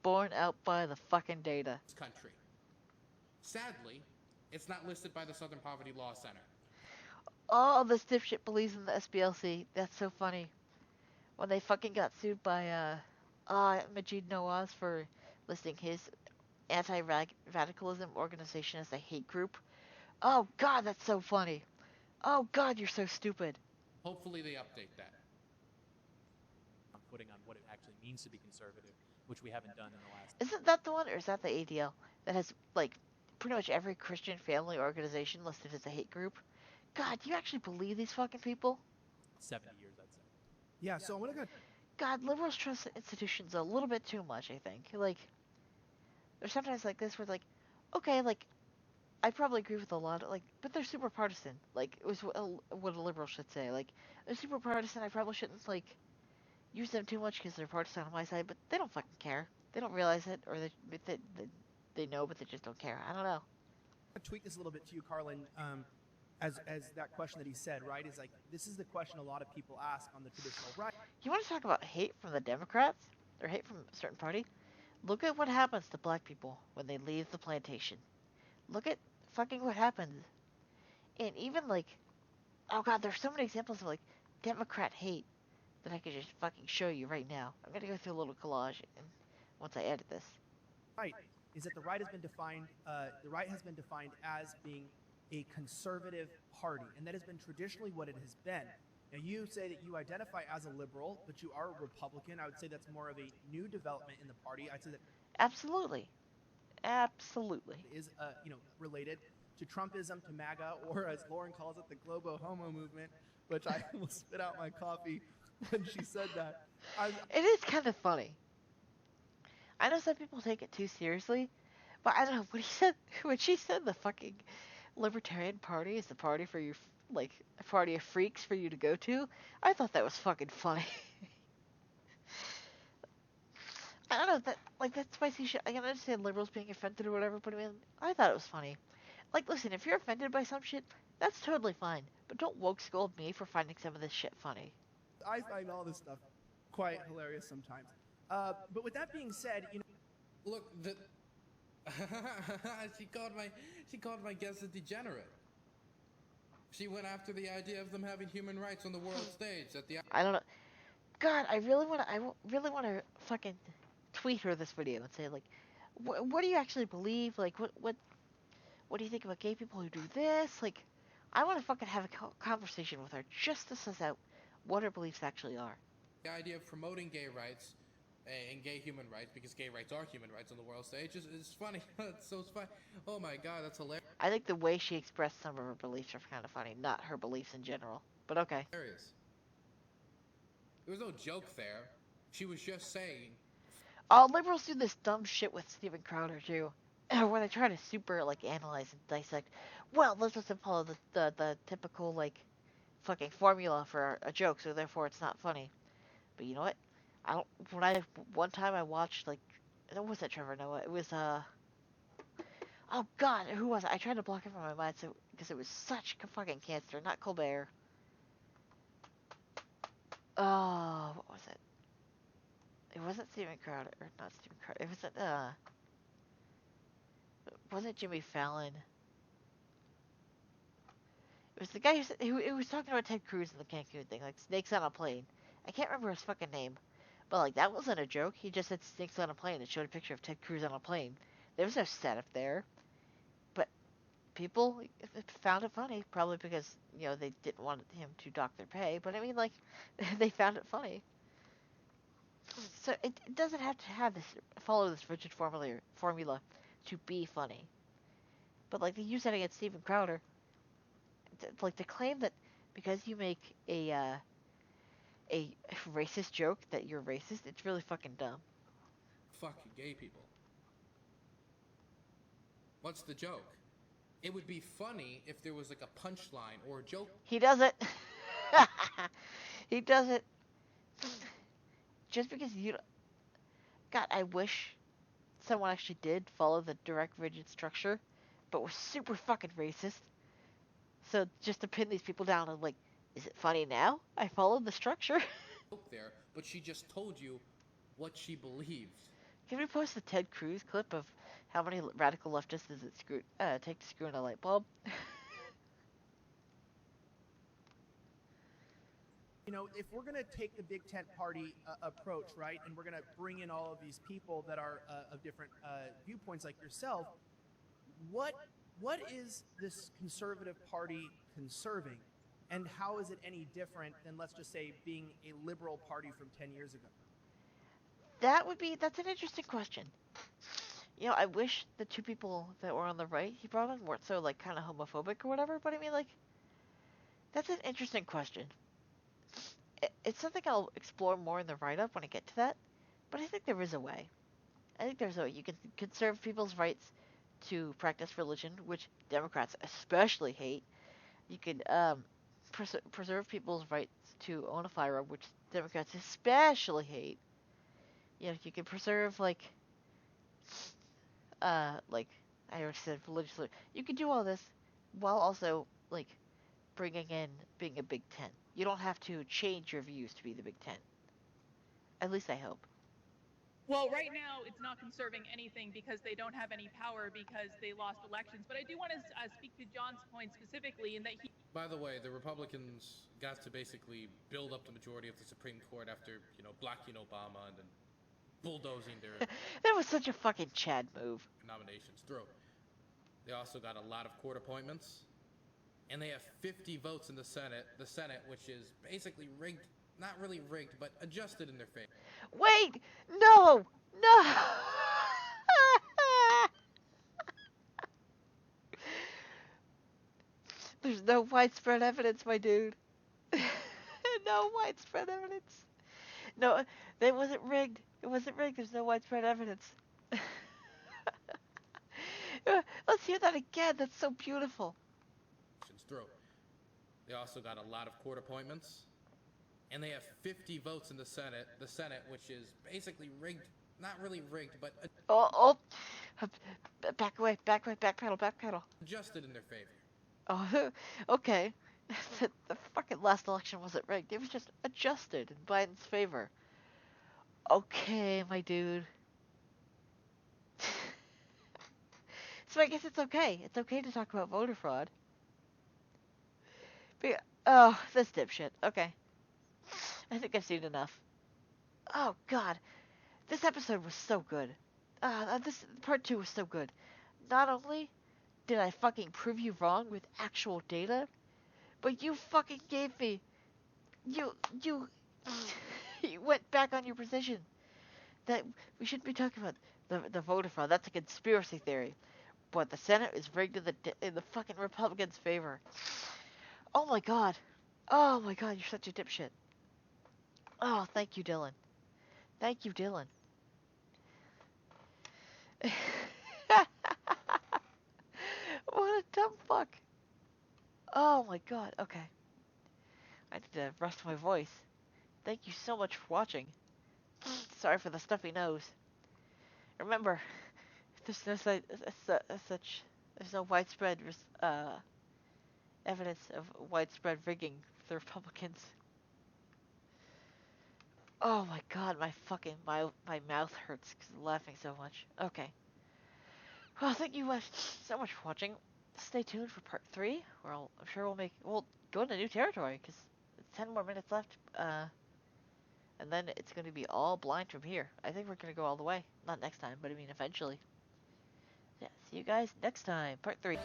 Born out by the fucking data. country. Sadly, it's not listed by the Southern Poverty Law Center. Oh, this dipshit believes in the SPLC. That's so funny. When they fucking got sued by Majid Nawaz for listing his anti-radicalism organization as a hate group. Oh god, that's so funny. Oh god, you're so stupid. Hopefully they update that. On footing on what it actually means to be conservative, which we haven't done in the last. Isn't that the one, or is that the ADL that has pretty much every Christian family organization listed as a hate group? God, do you actually believe these fucking people? 70 years, I'd say. Yeah, so I'm gonna. God, liberals trust institutions a little bit too much, I think. There's sometimes like this where okay, I probably agree with a lot, but they're super partisan. It was what a liberal should say. They're super partisan, I probably shouldn't, use them too much because they're partisan on my side, but they don't fucking care. They don't realize it, or they know, but they just don't care. I don't know. I'll tweak this a little bit to you, Carlin. As that question that he said, right, is this is the question a lot of people ask on the traditional right. You want to talk about hate from the Democrats? Or hate from a certain party? Look at what happens to black people when they leave the plantation. Look at fucking what happens. And even oh god, there's so many examples of Democrat hate that I could just fucking show you right now. I'm gonna go through a little collage once I edit this. Right, is that the right has been defined as being a conservative party, and that has been traditionally what it has been. Now, you say that you identify as a liberal, but you are a Republican. I would say that's more of a new development in the party. I'd say that absolutely is related. to Trumpism, to MAGA, or as Lauren calls it, the globo homo movement, which I almost spit out my coffee when she said that. It is kind of funny. I know some people take it too seriously, but I don't know when she said the fucking Libertarian Party is the party for you, like a party of freaks for you to go to. I thought that was fucking funny. I don't know that that spicy shit. I can understand liberals being offended or whatever, but I mean, I thought it was funny. Like, listen, if you're offended by some shit, that's totally fine. But don't woke scold me for finding some of this shit funny. I find all this stuff quite hilarious sometimes. But with that being said, look, she called my guest a degenerate. She went after the idea of them having human rights on the world stage. I don't know. God, I really want to fucking tweet her this video and say, like, what do you actually believe? Like, what do you think about gay people who do this? Like, I want to fucking have a conversation with her just to suss out what her beliefs actually are. The idea of promoting gay rights and gay human rights, because gay rights are human rights on the world stage, is funny. It's so funny. Oh my god, that's hilarious. I think the way she expressed some of her beliefs are kind of funny, not her beliefs in general. But okay. Hilarious. There was no joke there. She was just saying. Oh, liberals do this dumb shit with Steven Crowder too, where they try to super like analyze and dissect. Well, let's just follow the typical like fucking formula for a joke, so therefore it's not funny. But you know what? One time I watched like, it wasn't Trevor Noah. It was oh god, who was it? I tried to block it from my mind because it was such fucking cancer. Not Colbert. Oh, what was it? It wasn't Steven Crowder, or not Steven Crowder. It wasn't Jimmy Fallon. It was the guy who was talking about Ted Cruz and the Cancun thing, like snakes on a plane. I can't remember his fucking name, but like that wasn't a joke. He just said snakes on a plane and showed a picture of Ted Cruz on a plane. There was no setup there, but people found it funny, probably because they didn't want him to dock their pay. But I mean, like, they found it funny. So it doesn't have to follow this rigid formula to be funny. But like they use that against Steven Crowder. Like to claim that because you make a racist joke that you're racist, it's really fucking dumb. Fucking gay people. What's the joke? It would be funny if there was like a punchline or a joke. He does it. He does it. Just because God, I wish someone actually did follow the direct rigid structure, but was super fucking racist. So just to pin these people down and like, is it funny now? I followed the structure. There, but she just told you what she believed. Can we post the Ted Cruz clip of how many radical leftists does it take to screw in a light bulb? If we're going to take the big tent party approach, right, and we're going to bring in all of these people that are of different viewpoints like yourself, what is this conservative party conserving? And how is it any different than, let's just say, being a liberal party from 10 years ago? That's an interesting question. I wish the two people that were on the right he brought on weren't so, like, kind of homophobic or whatever, but I mean, like, that's an interesting question. It's something I'll explore more in the write-up when I get to that, but I think there is a way. I think there's a way. You can conserve people's rights to practice religion, which Democrats especially hate. You could preserve people's rights to own a firearm, which Democrats especially hate. You can preserve like I already said religious. You can do all this while also like bringing in being a Big Ten. You don't have to change your views to be the Big Ten. At least I hope. Well, right now it's not conserving anything because they don't have any power because they lost elections. But I do want to speak to John's point specifically in that he. By the way, the Republicans got to basically build up the majority of the Supreme Court after blocking Obama and then bulldozing their. That was such a fucking Chad move. Nominations through. They also got a lot of court appointments, and they have 50 votes in the Senate. The Senate, which is basically rigged. Not really rigged, but adjusted in their favor. Wait! No! There's no widespread evidence, my dude. No widespread evidence. No, that wasn't rigged. It wasn't rigged. There's no widespread evidence. Let's hear that again. That's so beautiful. Through. They also got a lot of court appointments, and they have 50 votes in the Senate. The Senate, which is basically rigged, not really rigged, but Back away, backpedal. Adjusted in their favor. Oh, okay. The fucking last election wasn't rigged. It was just adjusted in Biden's favor. Okay, my dude. So I guess it's okay. It's okay to talk about voter fraud. Oh, this dipshit. Okay. I think I've seen enough. Oh, God. This episode was so good. This part 2 was so good. Not only did I fucking prove you wrong with actual data, but you fucking gave me... You went back on your position that we shouldn't be talking about the voter fraud. That's a conspiracy theory. But the Senate is rigged in the fucking Republicans' favor. Oh my god. Oh my god, you're such a dipshit. Oh, thank you, Dylan. Thank you, Dylan. What a dumb fuck. Oh my god, okay. I need to rest my voice. Thank you so much for watching. Sorry for the stuffy nose. Remember, there's no widespread evidence of widespread rigging for the Republicans. Oh my god, my mouth hurts because I'm laughing so much. Okay. Well, thank you so much for watching. Stay tuned for part 3, where I'm sure we'll go into new territory, because 10 more minutes left, and then it's going to be all blind from here. I think we're going to go all the way. Not next time, but I mean eventually. Yeah, see you guys next time, part 3.